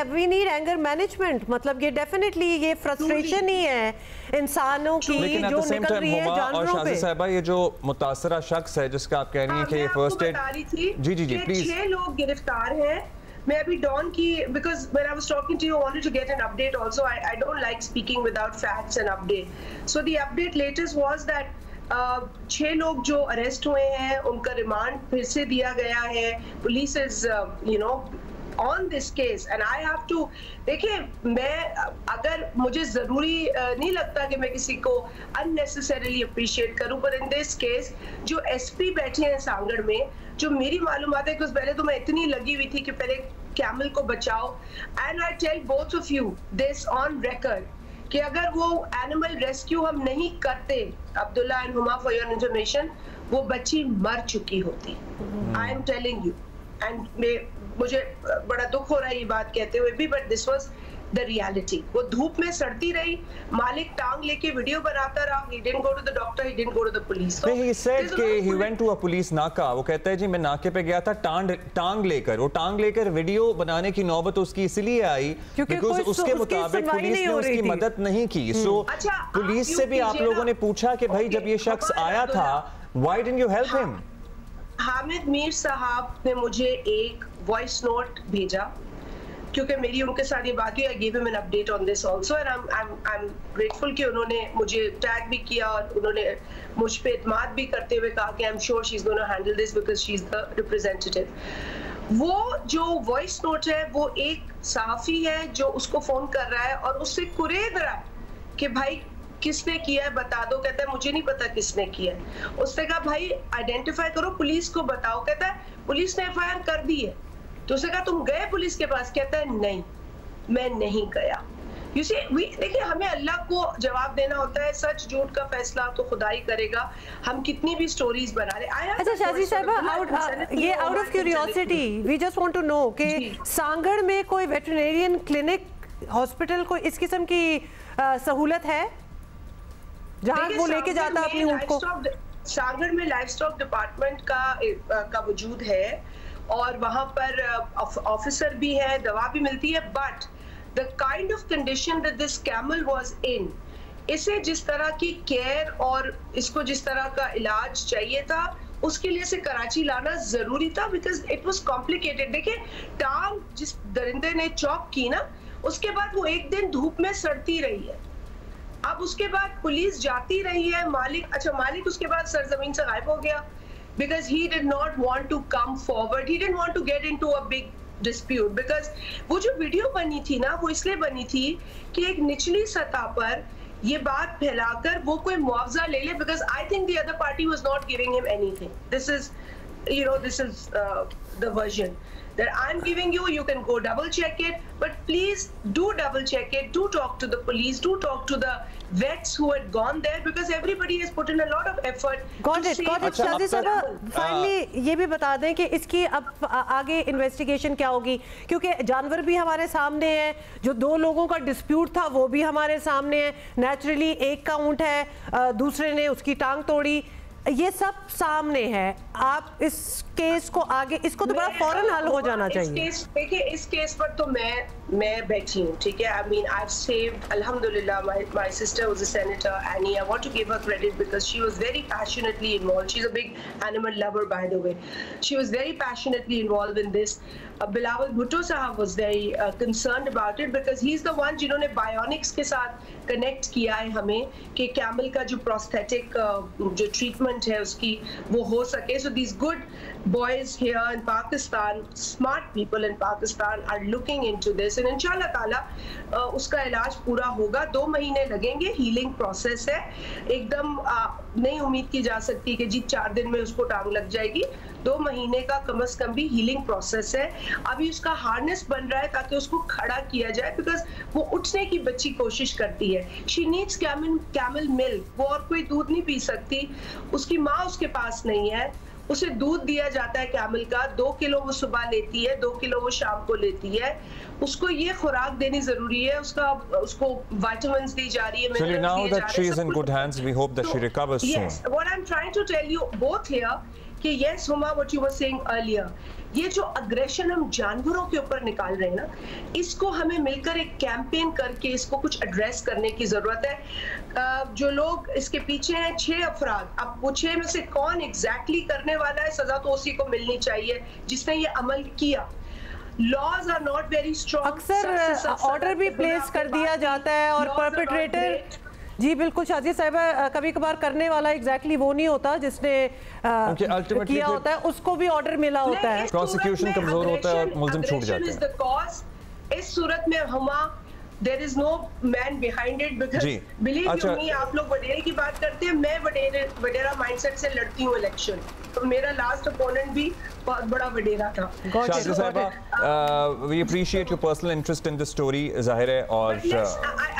we need anger management, मतलब ये डेफिनेटली ये फ्रस्ट्रेशन ही है इंसानों की जो निकल रही है जानवरों पे। और शादी साहिबा, ये जो मुतासरा शख्स है जिसका आप कह रही हैं कि ये फर्स्ट एड, जी प्लीज, 6 लोग गिरफ्तार हैं। मैं अभी डॉन की, because when I was talking to you, I wanted to get an update also. I don't like speaking without facts and update. So the update latest was that 6 लोग जो arrest हुए हैं उनका रिमांड फिर से दिया गया है। Police is you know on this case and I have to, देखिए मैं, अगर मुझे जरूरी नहीं लगता कि मैं किसी को अननेसेसरीली अप्रिशिएट करूं, पर इन दिस केस जो एसपी बैठे हैं सांगड़ में, जो मेरी मालूमात है कि पहले तो मैं इतनी लगी हुई थी कि पहले कैमल को बचाओ, and I tell both of you this on record कि अगर वो एनिमल रेस्क्यू हम नहीं करते, Abdullah and Huma, for your information, वो बच्ची मर चुकी होती। I am telling you, and मुझे बड़ा दुख हो रहा है ये बात कहते हुए भी, but this was the reality. वो धूप में सड़ती रही, मालिक टांग लेके वीडियो बनाता रहा, he didn't go to the doctor, he didn't go to the police. So he said कि he went to a police नाका, वो कहता है जी मैं नाके पे गया था टांग लेकर, वो टांग लेकर वीडियो बनाने की नौबत उसकी इसलिए आई बिकॉज़ उसके मुताबिक पुलिस ने उसकी मदद नहीं की। सो पुलिस से भी आप लोगों ने पूछा कि भाई जब ये शख्स आया था, why didn't you help him? Hamid Mir साहब ने मुझे एक वॉइस नोट भेजा, क्योंकि मेरी उनके साथ ये बात हुई। I give him an update on this also, and I am grateful कि उन्होंने मुझे टैग भी किया और उन्होंने मुझ पे इत्माद भी करते हुए कहा कि I am sure she is gonna handle this because she is the representative. वो जो वॉइस नोट है, वो एक सहाफी है जो उसको फोन कर रहा है और उससे कुरेद रहा है कि भाई किसने किया है बता दो। कहता है मुझे नहीं पता किसने किया है। उसने कहा भाई आइडेंटिफाई करो, पुलिस को बताओ। कहता है पुलिस ने एफआईआर कर दी है। तो उसने कहा तुम गए पुलिस के पास? कहता है नहीं, मैं नहीं गया। You see, देखिए हमें अल्लाह को जवाब देना होता है, सच झूठ का फैसला तो खुदा ही करेगा। हम कितनी भी स्टोरीज बना रहे। अच्छा शादी साहिबा, ये out of curiosity we just want to know कि सांगड़ में कोई वेटरनेरियन क्लिनिक, हॉस्पिटल, कोई इस किस्म की सहूलत है जहां वो लेके जाता अपनी ऊंट को? सांगड़ में लाइफ स्टॉक डिपार्टमेंट का वजूद है और वहां पर ऑफिसर भी है, दवा भी मिलती है, but the kind of condition that this camel was in, इसे जिस तरह की केयर और इसको जिस तरह का इलाज चाहिए था, उसके लिए इसे कराची लाना जरूरी था बिकॉज इट वाज कॉम्प्लिकेटेड। देखिए टांग जिस दरिंदे ने चॉप की ना, उसके बाद वो एक दिन धूप में सड़ती रही है। अब उसके बाद पुलिस जाती रही है, मालिक उसके बाद सरजमीन से गायब हो गया because he did not want to come forward, he didn't want to get into a big dispute because वो जो वीडियो बनी थी ना, वो इसलिए बनी थी कि एक निचली सतह पर ये बात फैलाकर वो कोई मुआवजा ले ले, because I think the other party was not giving him anything. This is the version. that I'm giving you. You can go double check it, but please do double check it. Do talk to the police. Do talk to the vets who had gone there, because everybody has put in a lot of effort. Got it. शादी साहब, finally ये भी बता दें कि इसकी अब आगे इन्वेस्टिगेशन क्या होगी, क्योंकि जानवर भी हमारे सामने है, जो 2 लोगों का डिस्प्यूट था वो भी हमारे सामने है। नेचुरली एक का ऊंट है, दूसरे ने उसकी टांग तोड़ी, ये सब सामने है। आप इस केस को आगे, इसको तो बड़ा फौरन हल हो जाना चाहिए। देखिए इस केस पर तो मैं बैठी हूँ, ठीक है। I mean I've saved, alhamdulillah, my sister was a senator, Annie. I want to give her credit because she was very passionately involved. She's a big animal lover, by the way. She was very passionately involved in this. Bilawal Bhutto साहब was very concerned about it because he's the one जिन्होंने bionics के साथ connect किया है हमें कि camel का जो प्रोस्थेटिक जो ट्रीटमेंट है उसकी वो हो सके। So these good boys here in Pakistan, smart people in Pakistan are looking into this and इंशाल्लाह ताला उसका इलाज पूरा होगा। 2 महीने लगेंगे, हीलिंग प्रोसेस है, एकदम नहीं उम्मीद की जा सकती कि जी 4 दिन में उसको टांग लग जाएगी। 2 महीने का कम से कम भी हीलिंग प्रोसेस है। अभी उसका हार्नेस बन रहा है ताकि उसको खड़ा किया जाए, बिकॉज वो उठने की बच्ची कोशिश करती है। शी नीड्स कैमल मिल्क, वो और कोई दूध नहीं पी सकती, उसकी माँ उसके पास नहीं है, उसे दूध दिया जाता है कैमल का। 2 किलो वो सुबह लेती है, 2 किलो वो शाम को लेती है। उसको ये खुराक देनी जरूरी है, उसको विटामिन्स दी जा रही है। So now that she is in good hands, we hope that she recovers soon. Yes, what I'm trying to tell you both here कि yes, Huma, what you were saying earlier, ये जो aggression हम जानवरों के ऊपर निकाल रहे हैं ना, इसको हमें मिलकर एक कैंपेन करके इसको कुछ एड्रेस करने की जरूरत है। जो लोग इसके पीछे हैं 6 अफराद, अब वो 6 में से कौन एग्जैक्टली करने वाला है, सजा तो उसी को मिलनी चाहिए जिसने ये अमल किया। Laws are not very strong. अक्सर ऑर्डर भी प्लेस कर दिया जाता है और परपेट्रेटर, जी बिल्कुल शादी साहिबा, कभी कभार करने वाला एग्जैक्टली वो नहीं होता जिसने किया होता है, उसको भी ऑर्डर मिला होता है। प्रोसिक्यूशन कमजोर होता है और मुल्जिम छूट जाते हैं। इस सूरत में Huma there is no man behind it because believe me, आप लोग वडेरे की बात करते हैं, मैं वडेरा माइंडसेट से लड़ती हूँ इलेक्शन, तो मेरा लास्ट अपोनेंट भी बहुत बड़ा वडेरा था। शादी साहिबा, we appreciate your personal interest in this story, जाहिर है, और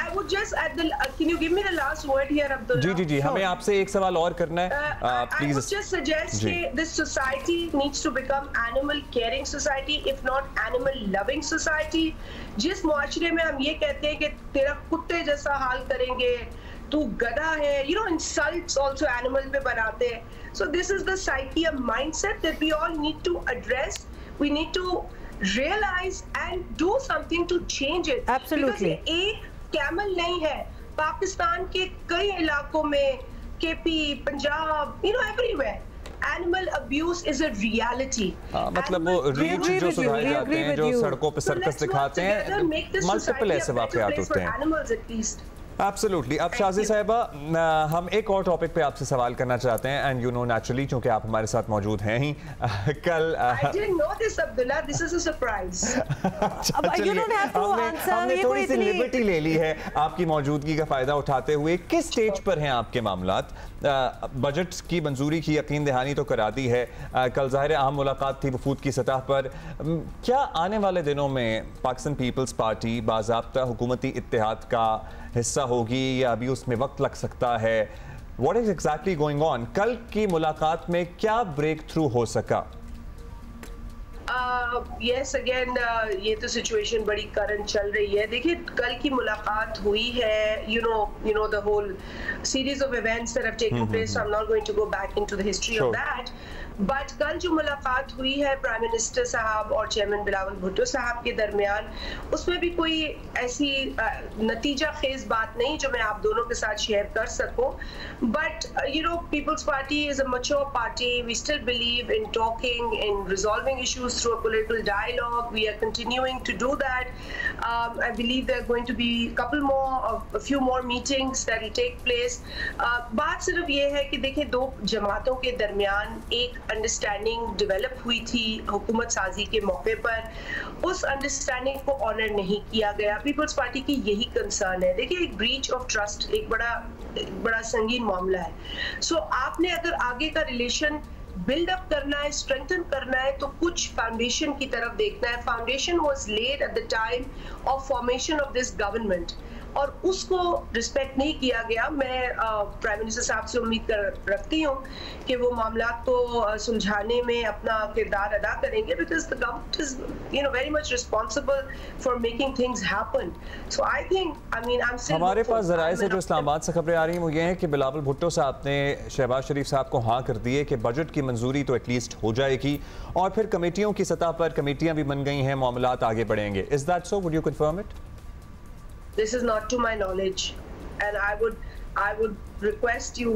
I would just add the, can you give me the last word here, Abdullah? जी, हमें आपसे एक सवाल और करना है, I would just suggest that this society needs to become animal caring society, if not animal loving society. जिस मुआशरे में हम ये कहते हैं कि तेरा कुत्ते जैसा हाल करेंगे, तू गधा है, you know, insults also animal पे बनाते हैं। So this is the psyche, a mindset that we all need to address. We need to realize and do something to change it. Absolutely. Because एक कैमल नहीं है, पाकिस्तान के कई इलाकों में, KP, Punjab, you know, everywhere. Animal abuse is a reality. मतलब वो reach जो सुधारे जाते हैं, जो सड़कों पे सर्कस दिखाते हैं, मल्टीपल ऐसे वाक़यात होते हैं। एब्सोल्युटली। अब शाज़ी साहिबा, हम एक और टॉपिक पे आपसे सवाल करना चाहते हैं, एंड यू नो नेचुरली क्योंकि आप हमारे साथ मौजूद हैं ही। कल हमने थोड़ी सी लिबर्टी ले ली है आपकी मौजूदगी का फायदा उठाते हुए। किस स्टेज पर हैं आपके मामलात? बजट की मंजूरी की यकीन दहानी तो करा दी है, कल ज़ाहिर अहम मुलाकात थी वफूद की सतह पर। क्या आने वाले दिनों में पाकिस्तान पीपल्स पार्टी बाज़ाब्ता हुकूमती इत्तेहाद का हिस्सा होगी या अभी उसमें वक्त लग सकता है? What is exactly going on? कल की मुलाकात में क्या ब्रेक थ्रू हो सका? Yes, again, ये तो सिचुएशन बड़ी करंट चल रही है। देखिए, कल की मुलाकात हुई है, you know the whole series of events that have taken place, so I'm not going to go back into the history of that. But कल जो मुलाकात हुई है प्राइम मिनिस्टर साहब और चेयरमैन बिलावल भुट्टो साहब के दरमियान, उसमें भी कोई ऐसी नतीजा खेज बात नहीं जो मैं आप दोनों के साथ शेयर कर सकूं। But you know, Peoples Party is a mature party. We still believe in talking, in resolving issues through a political dialogue. We are continuing to do that. I believe there are going to be a few more meetings that will take place. बात सिर्फ ये है कि देखिए, 2 जमातों के दरमियान एक अंडरस्टैंडिंग डेवलप हुई थी हुकूमत साजी के मौके पर, उस अंडरस्टैंडिंग को ऑनर नहीं किया गया। पीपल्स पार्टी की यही कंसर्न है। देखिए, एक ब्रीच ऑफ ट्रस्ट एक बड़ा संगीन मामला है। सो आपने अगर आगे का रिलेशन बिल्डअप करना है, स्ट्रेंथन करना है, तो कुछ फाउंडेशन की तरफ देखना है। Foundation was laid at the time of formation of this government और उसको रिस्पेक्ट नहीं किया गया। मैं प्राइम मिनिस्टर साहब से उम्मीद रखती हूँ कि वो मामला को सुलझाने में अपना किरदार अदा करेंगे, because the government is very much responsible for making things happen. So I think हमारे पास ज़राए से जो इस्लामाबाद से खबरें आ रही हैं वो ये हैं कि बिलावल भुट्टो साहब ने शहबाज शरीफ साहब को हाँ कर दी है कि बजट की मंजूरी तो एटलीस्ट हो जाएगी और फिर कमेटियों की सतह पर कमेटियां भी बन गई हैं, मामलात आगे बढ़ेंगे। Is that so? Would you confirm it? This is not to my knowledge, and I would request you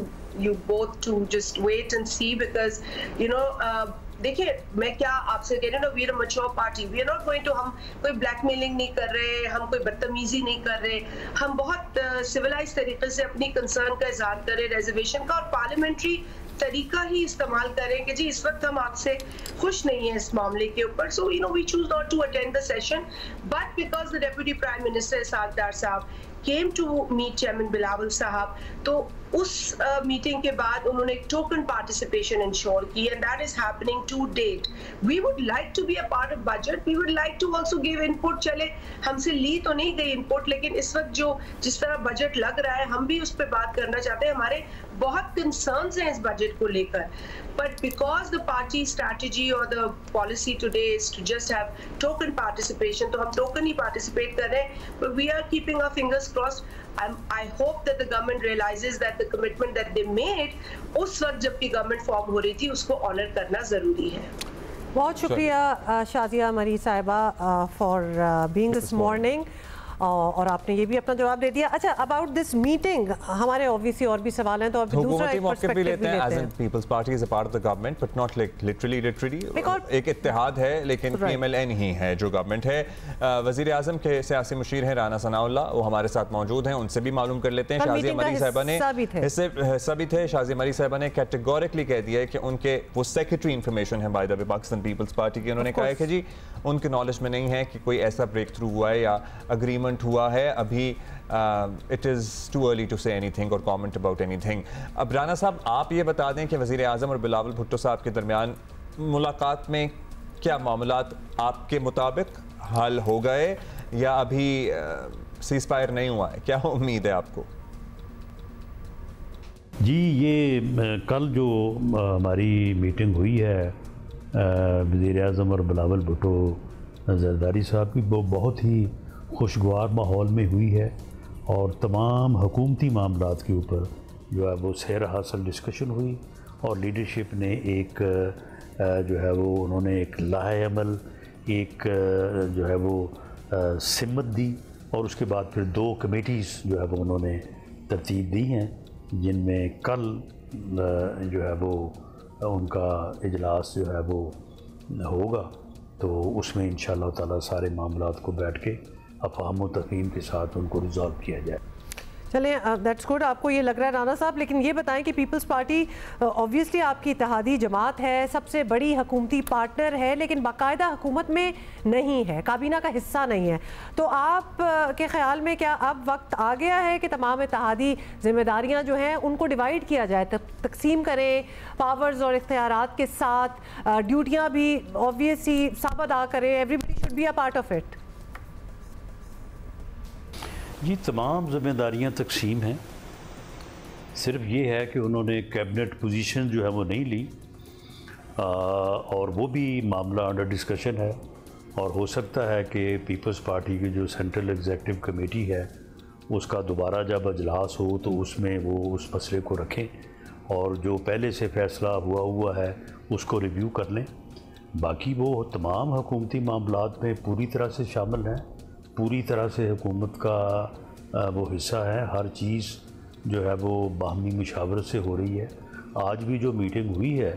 both to just wait and see, because देखिए मैं क्या आपसे कह रही हूँ ना, we are a mature party, we are not going to, हम कोई ब्लैकमेलिंग नहीं कर रहे, हम कोई बदतमीजी नहीं कर रहे, हम बहुत सिविलाइज तरीके से अपनी कंसर्न का इजहार करें रिजर्वेशन का, और पार्लियामेंट्री तरीका ही इस्तेमाल करें कि जी इस वक्त हम आपसे खुश नहीं हैं इस मामले के ऊपर, so we choose not to attend the session, but because the deputy prime minister Ishaq Dar sahab came to meet Chairman Bilawal साहब, तो उस मीटिंग के बाद उन्होंने एक टोकन पार्टिसिपेशन इंश्योर की, and that is happening to date. We would like to be a part of budget, we would like to also give input. चले हमसे ली तो नहीं गई इनपुट, लेकिन इस वक्त जो जिस तरह बजट लग रहा है हम भी उस पर बात करना चाहते हैं। हमारे बहुत कंसर्न्स हैं इस बजट को लेकर, but because the party strategy और the policy today is to just have token participation, तो हम टोकन ही पार्टिसिपेट कर रहे हैं, but we are keeping our fingers crossed. I hope that the government realizes that the commitment that they made उस वक्त जबकि गवर्नमेंट फॉर्म हो रही थी उसको ऑनर करना जरूरी है। बहुत शुक्रिया शाजिया मरी साहिबा फॉर बीइंग दिस मॉर्निंग, और आपने ये भी अपना जवाब दे दिया। अच्छा, अबाउट दिस मीटिंग हमारे ऑब्वियसली और भी सवाल हैं, तो अब दूसरा एक पर्सपेक्टिव भी लेते हैं। As an Peoples Party is a part of the government, but not like literally एक इत्तेहाद है, लेकिन PMLN ही है जो गवर्नमेंट है। वजीर आजम के सियासी मुशीर हैं राना सनाउल्लाह, वो हमारे साथ मौजूद हैं, उनसे भी मालूम कर लेते हैं। शाजिया मरी साहिबा ने हिस्सा भी थे। शाजिया मरी साहिबा ने कैटेगोरिकली कह दिया है कि उनके वो सेक्रेटरी इंफॉर्मेशन है by the way Pakistan Peoples Party की, उन्होंने कहा है कि जी उनके नॉलेज में नहीं है कि कोई ऐसा ब्रेक थ्रू हुआ है या अग्रीमेंट हुआ है, अभी it is too early to say anything और कमेंट अबाउट एनीथिंग। अब राना साहब आप ये बता दें कि वज़ीर आज़म और बिलावल भुट्टो साहब के दरमियान मुलाकात में क्या मामलात आपके मुताबिक हल हो गए या अभी सीज़ फायर नहीं हुआ है? क्या उम्मीद है आपको? जी, ये कल जो हमारी मीटिंग हुई है वज़ीर आज़म और बिलावल भुट्टो ज़रदारी साहब की, वो बहुत ही खुशगवार माहौल में हुई है और तमाम हुकूमती मामलात के ऊपर जो है वो सैर हासिल डिस्कशन हुई और लीडरशिप ने एक जो है वो उन्होंने एक लाहेअमल एक जो है वो सिमत दी और उसके बाद फिर 2 कमेटीज़ जो है वो उन्होंने तरतीब दी हैं, जिनमें कल जो है वो उनका इजलास जो है वो होगा, तो उसमें इंशाअल्लाह ताला सारे मामलात को बैठ के अफ़हाम व तफ़हीम के साथ उनको रिजॉल्व किया जाए। चलें, दैट्स गुड। आपको ये लग रहा है राना साहब, लेकिन ये बताएं कि पीपल्स पार्टी ऑब्वियसली आपकी इत्तेहादी जमात है, सबसे बड़ी हुकूमती पार्टनर है, लेकिन बाकायदा हुकूमत में नहीं है, काबीना का हिस्सा नहीं है, तो आप के ख्याल में क्या अब वक्त आ गया है कि तमाम इत्तेहादी जिम्मेदारियां जो हैं उनको डिवाइड किया जाए, तकसीम करें पावर्स और इख्तियारात के साथ, ड्यूटियाँ भी ऑब्वियसली सब अदा करें, everybody should be a part of it? जी, तमाम ज़िम्मेदारियाँ तकसीम हैं, सिर्फ ये है कि उन्होंने कैबिनेट पोजीशन जो है वो नहीं ली और वो भी मामला अंडर डिस्कशन है और हो सकता है कि पीपल्स पार्टी की जो सेंट्रल एग्जीक्यूटिव कमेटी है उसका दोबारा जब अजलास हो तो उसमें वो उस मसले को रखें और जो पहले से फ़ैसला हुआ है उसको रिव्यू कर लें। बाकी वो तमाम हुकूमती मामलात में पूरी तरह से शामिल हैं, पूरी तरह से हुकूमत का वो हिस्सा है, हर चीज़ जो है वो बाहमी मुशावरत से हो रही है। आज भी जो मीटिंग हुई है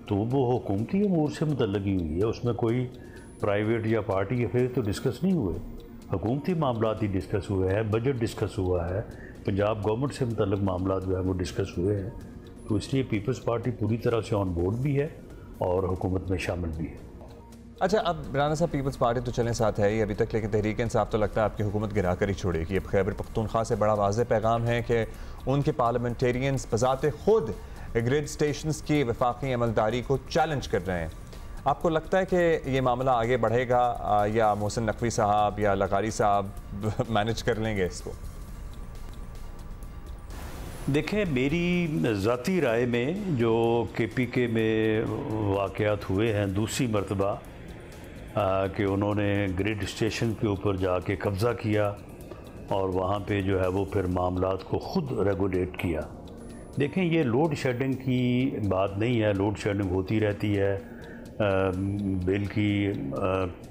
तो वो हुकूमती अमूर से मुतल्लिक़ ही हुई है, उसमें कोई प्राइवेट या पार्टी अफेयर तो डिस्कस नहीं हुए, हुकूमती मामलात ही डिस्कस हुए हैं, बजट डिस्कस हुआ है, पंजाब गवर्नमेंट से मुतल्लिक़ मामलात जो है वो डिस्कस हुए हैं, तो इसलिए पीपल्स पार्टी पूरी तरह से ऑन बोर्ड भी है और हुकूमत में शामिल भी है। अच्छा, अब राना साहब पीपल्स पार्टी तो चलें साथ है ही अभी तक, लेकिन तहरीक इंसाफ तो लगता है आपकी हुकूमत गिरा कर ही छोड़ेगी। अब खैबर पख्तूनख्वा से बड़ा वाज़ेह पैगाम है कि उनके पार्लियामेंटेरियंस बज़ाते खुद ग्रिड स्टेशंस की वफाकी अमलदारी को चैलेंज कर रहे हैं। आपको लगता है कि ये मामला आगे बढ़ेगा या मोहसिन नकवी साहब या लगारी साहब मैनेज कर लेंगे इसको? देखें, मेरी ज़ाती राय में जो KPK में वाक़यात हुए हैं दूसरी मरतबा कि उन्होंने ग्रिड स्टेशन के ऊपर जाके कब्ज़ा किया और वहाँ पे जो है वो फिर मामलात को ख़ुद रेगुलेट किया। देखें, ये लोड शेडिंग की बात नहीं है, लोड शेडिंग होती रहती है बिल की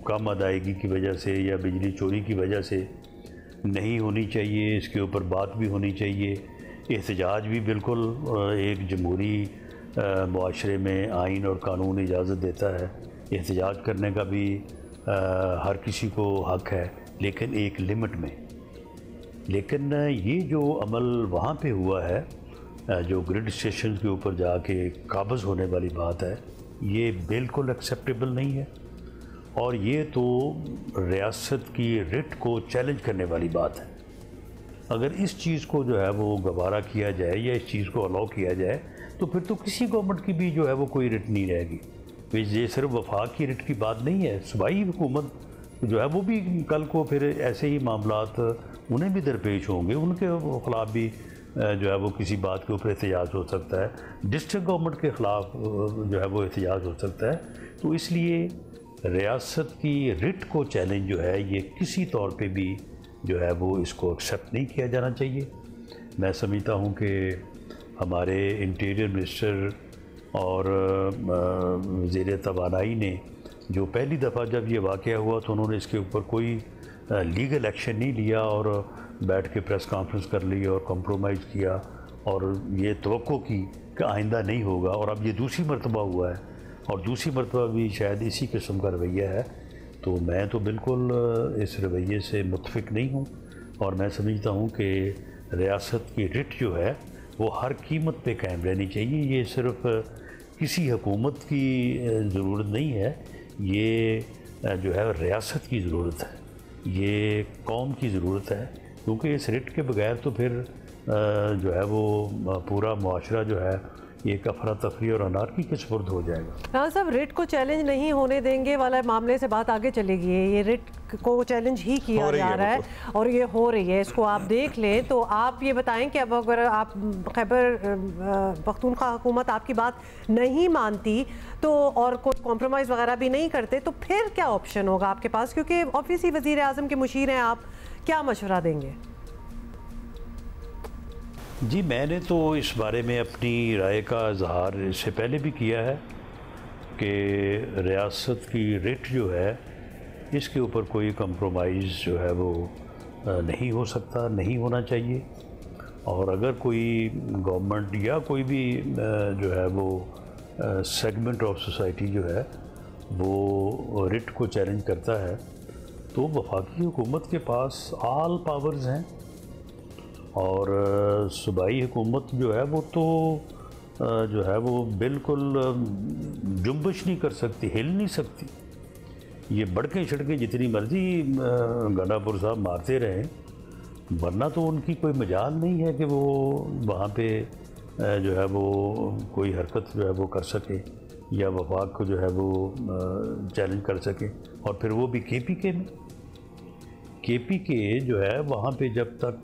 कम अदायगी की वजह से या बिजली चोरी की वजह से नहीं होनी चाहिए, इसके ऊपर बात भी होनी चाहिए। एहतजाज भी बिल्कुल एक जमहूरी मुआशरे में आइन और कानून इजाज़त देता है, एहतजाज करने का भी हर किसी को हक़ है, लेकिन एक लिमिट में। लेकिन ये जो अमल वहाँ पे हुआ है, जो ग्रिड स्टेशन के ऊपर जाके काबज़ होने वाली बात है, ये बिल्कुल एक्सेप्टेबल नहीं है और ये तो रियासत की रिट को चैलेंज करने वाली बात है। अगर इस चीज़ को जो है वो गवारा किया जाए या इस चीज़ को अलाउ किया जाए तो फिर तो किसी गवर्नमेंट की भी जो है वो कोई रिट नहीं रहेगी। ये सिर्फ वफाक की रिट की बात नहीं है, सूबाई हुकूमत जो है वो भी कल को फिर ऐसे ही मामलात उन्हें भी दरपेश होंगे, उनके ख़िलाफ़ भी जो है वो किसी बात के ऊपर एहतजाज हो सकता है, डिस्ट्रिक्ट गवर्नमेंट के ख़िलाफ़ जो है वो एहतजाज हो सकता है। तो इसलिए रियासत की रिट को चैलेंज जो है ये किसी तौर पे भी जो है वो इसको एक्सेप्ट नहीं किया जाना चाहिए। मैं समझता हूँ कि हमारे इंटीरियर मिनिस्टर और वज़ीर तवानाई ने जो पहली दफ़ा जब ये वाक़या हुआ तो उन्होंने इसके ऊपर कोई लीगल एक्शन नहीं लिया और बैठ के प्रेस कॉन्फ्रेंस कर ली और कॉम्प्रोमाइज़ किया और ये तवक्को की कि आइंदा नहीं होगा, और अब ये दूसरी मरतबा हुआ है और दूसरी मरतबा भी शायद इसी किस्म का रवैया है। तो मैं तो बिल्कुल इस रवैये से मुत्तफ़िक नहीं हूँ और मैं समझता हूँ कि रियासत की रिट जो है वो हर कीमत पे कायम रहनी चाहिए। ये सिर्फ किसी हुकूमत की ज़रूरत नहीं है, ये जो है रियासत की ज़रूरत है, ये कौम की ज़रूरत है, क्योंकि इस रिट के बगैर तो फिर जो है वो पूरा मुआशरा जो है एक अफरा तफरी और अनारकी के सुपुर्द हो जाएगा। हाँ साहब, रिट को चैलेंज नहीं होने देंगे वाला मामले से बात आगे चलेगी। ये रिट को चैलेंज ही किया जा रहा है और ये हो रही है, इसको आप देख लें। तो आप ये बताएं कि अब अगर आप खैबर पख्तूनख्वा हुकूमत आपकी बात नहीं मानती तो और कोई कॉम्प्रोमाइज़ वगैरह भी नहीं करते तो फिर क्या ऑप्शन होगा आपके पास? क्योंकि ऑब्वियसली वज़ीर आज़म के मुशीर हैं आप, क्या मशवरा देंगे? जी, मैंने तो इस बारे में अपनी राय का इजहार इससे पहले भी किया है कि रियासत की रिट जो है इसके ऊपर कोई कंप्रोमाइज़ जो है वो नहीं हो सकता, नहीं होना चाहिए। और अगर कोई गवर्नमेंट या कोई भी जो है वो सेगमेंट ऑफ सोसाइटी जो है वो रिट को चैलेंज करता है तो वफाकी हुकूमत के पास ऑल पावर्स हैं और सूबाई हुकूमत जो है वो तो जो है वो बिल्कुल जुम्बश नहीं कर सकती, हिल नहीं सकती। ये बड़के छड़के जितनी मर्जी गंडापुर साहब मारते रहें, वरना तो उनकी कोई मजाल नहीं है कि वो वहाँ पे जो है वो कोई हरकत जो है वो कर सके या वफाक को जो है वो चैलेंज कर सके। और फिर वो भी KPK में। KPK जो है वहाँ पे जब तक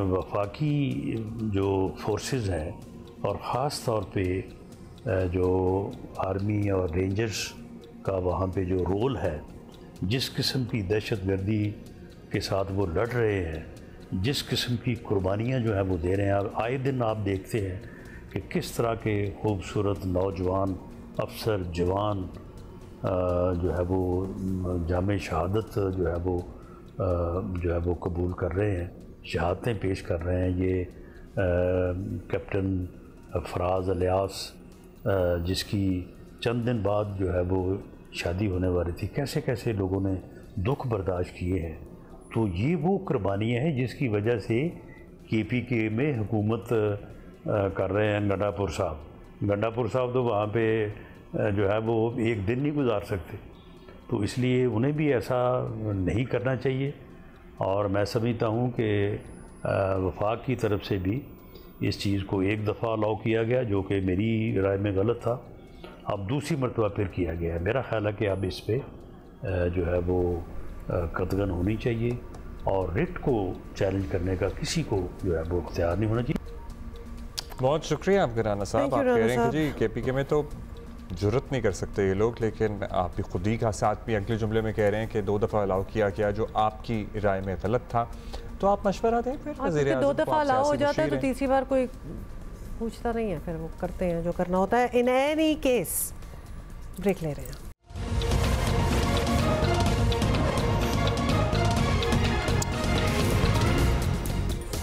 वफाकी जो फोर्सेस हैं और ख़ास तौर पे जो आर्मी और रेंजर्स का वहाँ पे जो रोल है, जिस किस्म की दहशतगर्दी के साथ वो लड़ रहे हैं, जिस किस्म की कुर्बानियाँ जो है वो दे रहे हैं, आए दिन आप देखते हैं कि किस तरह के खूबसूरत नौजवान अफसर जवान जो है वो जामे शहादत जो है वो कबूल कर रहे हैं, शहादतें पेश कर रहे हैं। ये कैप्टन फराज अलियास जिसकी चंद दिन बाद जो है वो शादी होने वाली थी, कैसे कैसे लोगों ने दुख बर्दाश्त किए हैं। तो ये वो कुर्बानियाँ हैं जिसकी वजह से KPK में हुकूमत कर रहे हैं गंडापुर साहब तो वहाँ पे जो है वो एक दिन नहीं गुजार सकते। तो इसलिए उन्हें भी ऐसा नहीं करना चाहिए और मैं समझता हूँ कि वफाक की तरफ से भी इस चीज़ को एक दफ़ा अलाउ किया गया, जो कि मेरी राय में गलत था। अब दूसरी मरतबा फिर किया गया है। मेरा ख्याल है कि अब इस पर जो है वो कतगन होनी चाहिए और रिट को चैलेंज करने का किसी को जो है वो इख्तियार नहीं होना चाहिए। बहुत शुक्रिया आपके राना साहब। आप कह रहे हैं कि जी KPK में तो जुर्रत नहीं कर सकते ये लोग, लेकिन आप भी खुद ही का साथ भी अगले जुमले में कह रहे हैं कि 2 दफ़ा अलाउ किया गया जो आपकी राय में गलत था। तो आप मशवरा दें फिर वज़ीर आज़म को। 2 दफ़ा अलाउ हो जाता है तो तीसरी बार कोई पूछता नहीं है, फिर वो करते हैं जो करना होता है। इन एनी केस ब्रेक ले रहे हैं।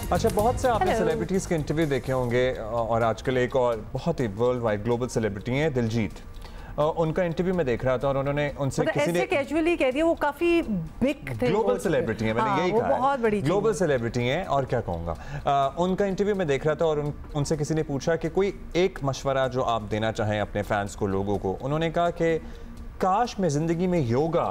अच्छा, बहुत से आपने सेलिब्रिटीज़ के इंटरव्यू देखे होंगे और आजकल एक और बहुत ही वर्ल्ड वाइड ग्लोबल सेलिब्रिटी हैं दिलजीत। उनका इंटरव्यू में देख रहा था और उन्होंने उनसे किसी ने कैजुअली कह दिया, वो काफ़ी बिग ग्लोबल सेलिब्रिटी है, मैंने यही कहा, बहुत बड़ी ग्लोबल सेलिब्रिटी हैं और क्या कहूँगा। उनका इंटरव्यू में देख रहा था और उनसे किसी ने पूछा कि कोई एक मशवरा जो आप देना चाहें अपने फैंस को, लोगों को। उन्होंने कहा कि काश मैं ज़िंदगी में योगा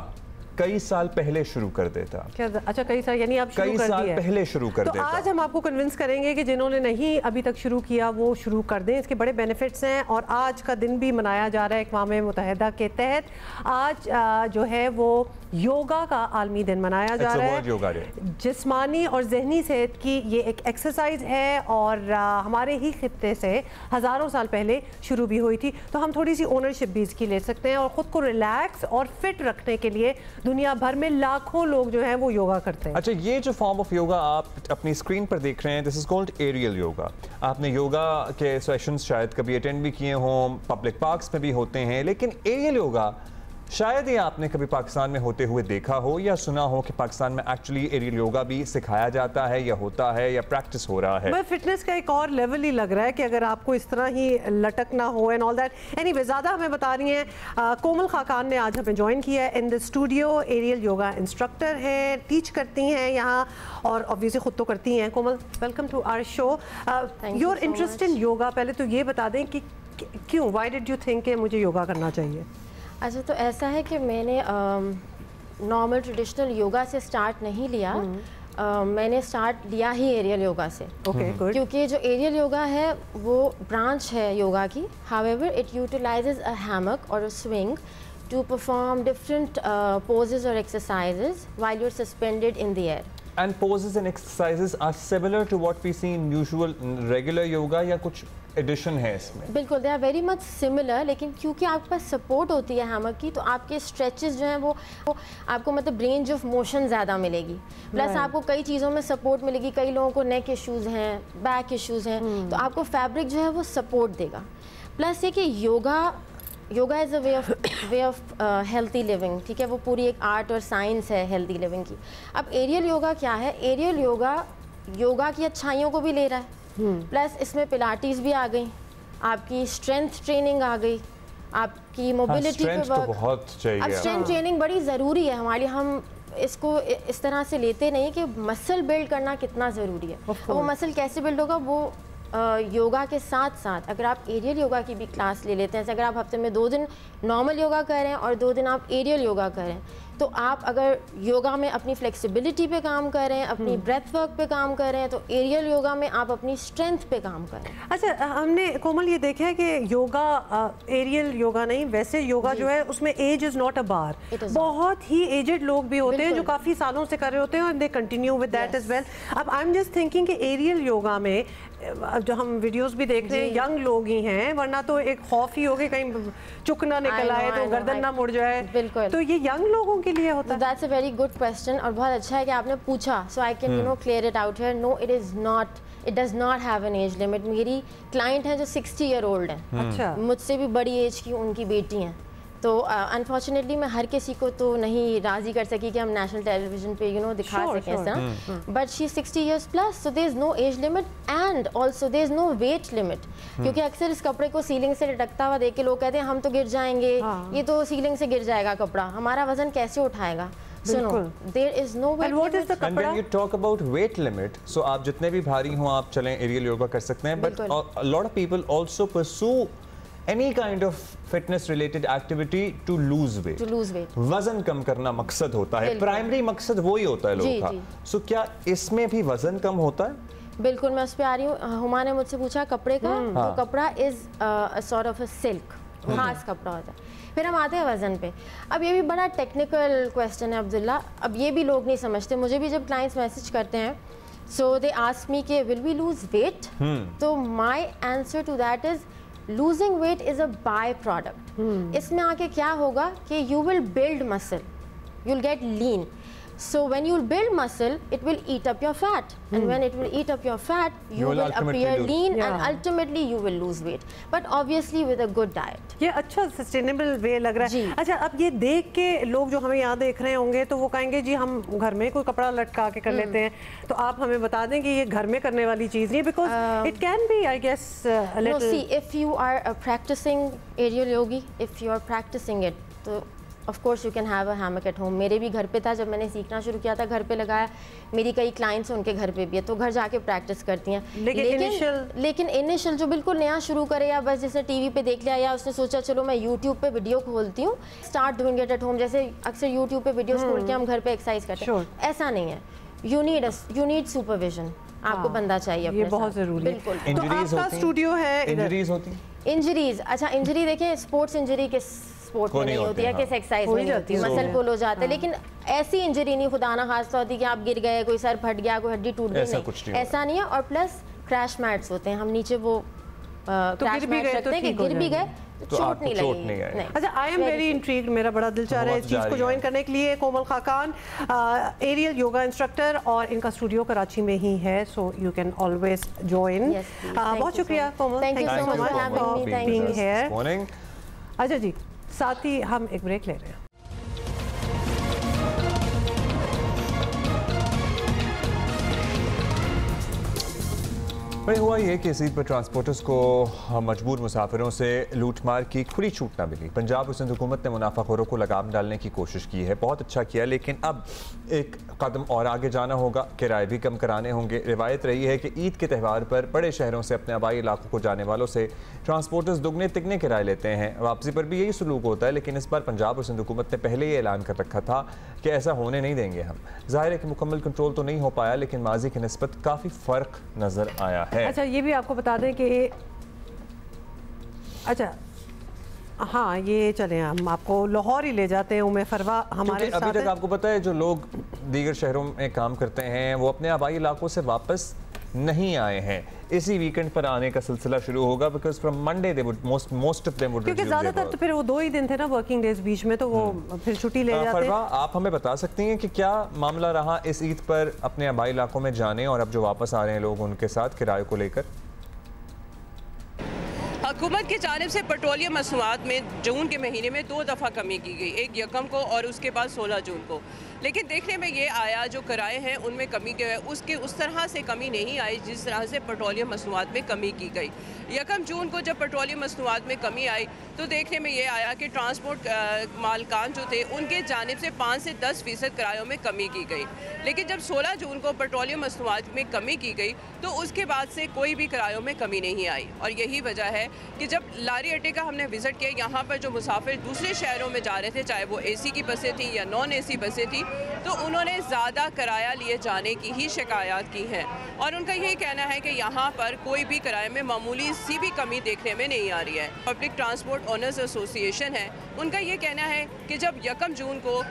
कई साल पहले शुरू कर देता। अच्छा, कई साल यानी आप कई साल पहले शुरू कर देता। आज हम आपको कन्विंस करेंगे कि जिन्होंने नहीं अभी तक शुरू किया वो शुरू कर दें। इसके बड़े बेनिफिट्स हैं और आज का दिन भी मनाया जा रहा है अक़वाम मुत्तहिदा के तहत। आज जो है वो योगा का आलमी दिन मनाया जा रहा है। जिस्मानी और जहनी सेहत की ये एक एक्सरसाइज है और हमारे ही खित्ते से हज़ारों साल पहले शुरू भी हुई थी। तो हम थोड़ी सी ओनरशिप भी इसकी ले सकते हैं और ख़ुद को रिलैक्स और फिट रखने के लिए दुनिया भर में लाखों लोग जो हैं वो योगा करते हैं। अच्छा, ये जो फॉर्म ऑफ योगा आप अपनी स्क्रीन पर देख रहे हैं, this is called aerial yoga. आपने योगा के सेशंस शायद कभी अटेंड भी किए हों, पब्लिक पार्क्स में भी होते हैं, लेकिन एरियल योगा शायद ही आपने कभी पाकिस्तान में होते हुए देखा हो या सुना हो कि पाकिस्तान में एक्चुअली एरियल योगा भी सिखाया जाता है या होता है या प्रैक्टिस हो रहा है। मैं फिटनेस का एक और लेवल ही लग रहा है कि अगर आपको इस तरह ही लटकना हो एंड ऑल दैट। एनीवे, ज़्यादा हमें बता रही हैं कोमल खाकान ने आज हमें ज्वाइन किया है in the studio. Aerial yoga instructor है, टीच करती हैं यहाँ और ऑब्वियसली खुद तो करती हैं। Komal, welcome to our show. Your interest in yoga, पहले तो ये बता दें कि क्यों, व्हाई डिड यू थिंक कि मुझे योगा करना चाहिए? अच्छा, तो ऐसा है कि मैंने नॉर्मल ट्रेडिशनल योगा से स्टार्ट नहीं लिया। मैंने स्टार्ट लिया ही एरियल योगा से। क्योंकि जो एरियल योगा है वो ब्रांच है योगा की। However it utilizes a hammock और a swing to perform different poses or exercises while you're suspended in the air. And poses and exercises are similar to what we see in usual regular yoga या कुछ addition है इसमें? बिल्कुल, they are very much similar, लेकिन क्योंकि आपके पास support होती है हैमर की तो आपके स्ट्रेचेस जो हैं वो आपको मतलब रेंज ऑफ मोशन ज़्यादा मिलेगी। प्लस आपको कई चीज़ों में सपोर्ट मिलेगी। कई लोगों को नेक इश्यूज़ हैं, बैक इश्यूज़ हैं, तो आपको फैब्रिक जो है वो सपोर्ट देगा। प्लस ये कि yoga is a way of healthy living, ठीक है, वो पूरी एक आर्ट और साइंस है हेल्थी लिविंग की। अब एरियल योगा क्या है? एरियल योगा की अच्छाइयों को भी ले रहा है, प्लस इसमें पिलाटीज भी आ गई, आपकी स्ट्रेंथ ट्रेनिंग आ गई, आपकी मोबिलिटी पे वर्क। बहुत चाहिए। अब स्ट्रेंथ ट्रेनिंग बड़ी ज़रूरी है हमारे लिए। हम इसको इस तरह से लेते नहीं कि मसल बिल्ड करना कितना ज़रूरी है। वो मसल कैसे बिल्ड होगा? वो योगा के साथ साथ अगर आप एरियल योगा की भी क्लास ले लेते हैं, अगर आप हफ्ते में 2 दिन नॉर्मल योगा करें और 2 दिन आप एरियल योगा करें, तो आप अगर योगा में अपनी फ्लेक्सिबिलिटी पे काम करें, अपनी ब्रेथ वर्क पे काम करें, तो एरियल योगा में आप अपनी स्ट्रेंथ पे काम करें। अच्छा, हमने कोमल ये देखा है कि योगा एरियल योगा नहीं, वैसे योगा जो है उसमें एज इज़ नॉट अ बार। बहुत ही एजेड लोग भी होते हैं जो काफ़ी सालों से कर रहे होते हैं और they continue with that as well. अब आई एम जस्ट थिंकिंग कि एरियल योगा में जो हम वीडियोस भी देख रहे हैं, यंग लोग ही हैं, वरना तो एक खौफ ही हो कि कहीं चुक ना निकल आए तो गर्दन ना मुड़ जाए। बिल्कुल, तो ये यंग लोगों के लिए होता है। That's a very good question और बहुत अच्छा है कि आपने पूछा। So I can clear it out here. No, it does not have an age limit. मेरी क्लाइंट है जो 60 ईयर ओल्ड है। अच्छा, मुझसे भी बड़ी एज की उनकी बेटी हैं। तो अनफॉर्चुनेटली मैं हर किसी को तो नहीं राज़ी कर सकी कि हम नेशनल टेलीविजन पे दिखा सकें ऐसा, but she 60 years plus, so there is no age limit and also there is no weight limit। क्योंकि अक्सर इस कपड़े को सीलिंग से लटकता हुआ देख के लोग कहते हैं हम तो गिर जाएंगे, ये तो सीलिंग से गिर जाएगा कपड़ा, हमारा वजन कैसे उठाएगा? So no, there is no weight limit. And when you talk about weight limit, so आप जितने भी भारी हों आप चलें एरियल योगा कर सकते हैं, but a lot of people also pursue any kind of fitness related activity to lose weight। वजन कम करना मकसद होता है, प्राइमरी मकसद वही होता है लोगों का। सो क्या इसमें भी वजन कम होता है? बिल्कुल, मैं उस पर आ रही हूँ। हुमा ने मुझसे पूछा कपड़े का, तो कपड़ा is sort of a silk, खास कपड़ा होता है। फिर हम आते हैं वज़न पे। अब ये भी बड़ा टेक्निकल क्वेश्चन है अब्दुल्ला, अब ये भी लोग नहीं समझते। मुझे भी जब क्लाइंट्स मैसेज करते हैं, सो दे आस्क मी के विल वी लूज वेट, तो my answer to that is losing weight is a by product. इसमें आके क्या होगा कि you will build muscle, you will get lean. So when you build muscle, it will eat up your fat, and when it will eat up your fat, you will appear lean, and ultimately you will lose weight. But obviously with a good diet. ये अच्छा sustainable वे लग रहा है। अच्छा, अब ये देख के लोग जो हमें यहाँ देख रहे होंगे तो वो कहेंगे जी हम घर में कोई कपड़ा लटका के कर लेते हैं, तो आप हमें बता दें कि ये घर में करने वाली चीज़ नहीं है, because it can be, I guess, a little. No, see, if you are a practicing aerial yogi, if you are practicing it, तो of course you can have a hammock at home. मेरे भी घर पे था, जब मैंने सीखना शुरू किया था घर पे लगाया। मेरी कई क्लाइंट्स हैं उनके घर पे भी है, तो घर जाके प्रैक्टिस करती हैं। लेकिन इनिशियल जो बिल्कुल नया शुरू करे, या बस जैसे टीवी पे देख लिया, या उसने सोचा चलो मैं यूट्यूब पे वीडियो खोलती हूँ, start doing it at home. जैसे अक्सर यूट्यूब पे वीडियोस खोल के हम घर पे एक्सरसाइज करते हैं, ऐसा नहीं है। यू नीड सुपरविजन, आपको बंदा चाहिए, ये बहुत जरूरी है। बिल्कुल। तो आपका स्टूडियो है, इंजरीज होती हैं? इंजरीज, अच्छा इंजरी देखें, स्पोर्ट्स इंजरी के स्पोर्ट में नहीं होती है, किस एक्सरसाइज में नहीं होती, मसल पुल हो जाते हैं, लेकिन ऐसी इंजरी नहीं, खुदा ना खास्ता होती कि आप गिर गए, कोई सर फट गया, कोई हड्डी टूट गई, ऐसा नहीं है। और प्लस क्रैश मैट्स होते हैं, हम नीचे वो क्रैश मैट्स रखते हैं कि गिर भी गए तो चोट नहीं लगेगी। अच्छा, आई एम वेरी इंट्रीग्ड, मेरा बड़ा दिल चाह रहा है इस चीज़ को ज्वाइन करने के लिए। Komal Khaqan aerial yoga instructor, और इनका स्टूडियो कराची में ही है, so you can always join. बहुत शुक्रिया Komal, thank you so much for having me, being here. अच्छा जी, साथ ही हम एक ब्रेक ले रहे हैं। भाई हुआ ये कि इस ईद पर ट्रांसपोर्टर्स को मजबूर मुसाफिरों से लूटमार की खुली छूट ना मिली। पंजाब और सिंध हुकूमत ने मुनाफाखोरों को लगाम डालने की कोशिश की है, बहुत अच्छा किया, लेकिन अब एक कदम और आगे जाना होगा, किराए भी कम कराने होंगे। रिवायत रही है कि ईद के त्यौहार पर बड़े शहरों से अपने आबाई इलाकों को जाने वालों से ट्रांसपोर्टर्स दुगने तिगने किराए लेते हैं। वापसी पर भी यही सलूक होता है, लेकिन इस बार पंजाब और सिंध हुकूमत ने पहले ही ऐलान कर रखा था कि ऐसा होने नहीं देंगे हम। ज़ाहिर है कि मुकम्मल कंट्रोल तो नहीं हो पाया, लेकिन माजी की निस्बत काफ़ी फ़र्क नज़र आया है। अच्छा, ये भी आपको बता दें कि अच्छा हाँ, ये चलें हम आपको लाहौर ही ले जाते हैं। उमे फरवा हमारे साथ अभी तक आपको पता है जो लोग दीगर शहरों में काम करते हैं वो अपने आबाई इलाकों से वापस नहीं आए हैं। इसी वीकेंड पर आने का सिलसिला शुरू होगा, because from Monday they would most of them would, क्योंकि ज़्यादातर तो फिर वो 2 ही दिन थे ना वर्किंग डेज बीच में, तो वो फिर छुट्टी ले जाते हैं। फरवा, आप हमें बता सकती हैं कि क्या मामला रहा इस ईद पर अपने आबाई इलाकों में जाने और अब जो वापस आ रहे हैं लोग उनके साथ किराए को लेकर? हुकूमत की जानिब से पेट्रोलियम मसनूआत में जून के महीने में 2 दफ़ा कमी की गई, एक यकम को और उसके बाद 16 जून को। लेकिन देखने में ये आया जो किराए हैं उनमें कमी उसके उस तरह से कमी नहीं आई जिस तरह से पेट्रोलियम मसनूआत में कमी की गई। यकम जून को जब पेट्रोलियम मसनूआत में कमी आई तो देखने में ये आया कि ट्रांसपोर्ट मालकान जो थे उनके जानिब से 5 से 10% किरायों में कमी की गई। लेकिन जब 16 जून को पेट्रोलियम मसनूआत में कमी की गई तो उसके बाद से कोई भी किरायों में कमी नहीं आई। और यही वजह है कि जब लारी अड्डे का हमने विज़िट किया, यहाँ पर जो मुसाफिर दूसरे शहरों में जा रहे थे, चाहे वो AC की बसें थी या नॉन AC बसें थी, तो उन्होंने ज़्यादा किराया लिए जाने की ही शिकायत की है। और उनका यही कहना है कि यहाँ पर कोई भी किराए में मामूली सी भी कमी देखने में नहीं आ रही है। पब्लिक ट्रांसपोर्ट ओनर्स एसोसिएशन है, उनका ये कहना है कि जब यकम जून को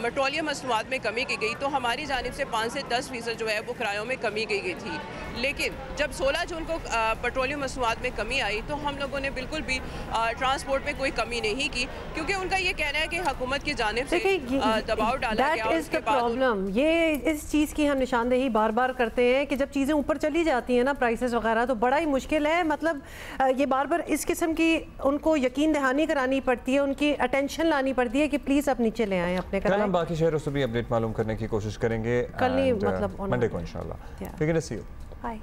पेट्रोलियम मसनूआत में कमी की गई तो हमारी जानिब से 5 से 10% जो है वो किरायों में कमी की गई थी। लेकिन जब 16 जून को पेट्रोलियम मसनूआत में कमी आई तो हम लोगों ने बिल्कुल भी ट्रांसपोर्ट में कोई कमी नहीं की, क्योंकि उनका ये कहना है कि हुकूमत की जानिब से दबाव डाला गया। प्रॉब्लम ये इस चीज़ की हम निशानदेही बार बार करते हैं कि जब चीज़ें ऊपर चली जाती हैं ना, प्राइसेस वगैरह, तो बड़ा ही मुश्किल है। मतलब ये बार बार इस किस्म की उनको यकीन दहानी करानी पड़ती है, उनकी अटेंशन लानी पड़ती है कि प्लीज़ आप नीचे ले आएँ अपने। कल हम बाकी शहरों से भी अपडेट मालूम करने की कोशिश करेंगे, कल नहीं, मतलब मंडे को इंशाल्लाह। We can see you. Bye.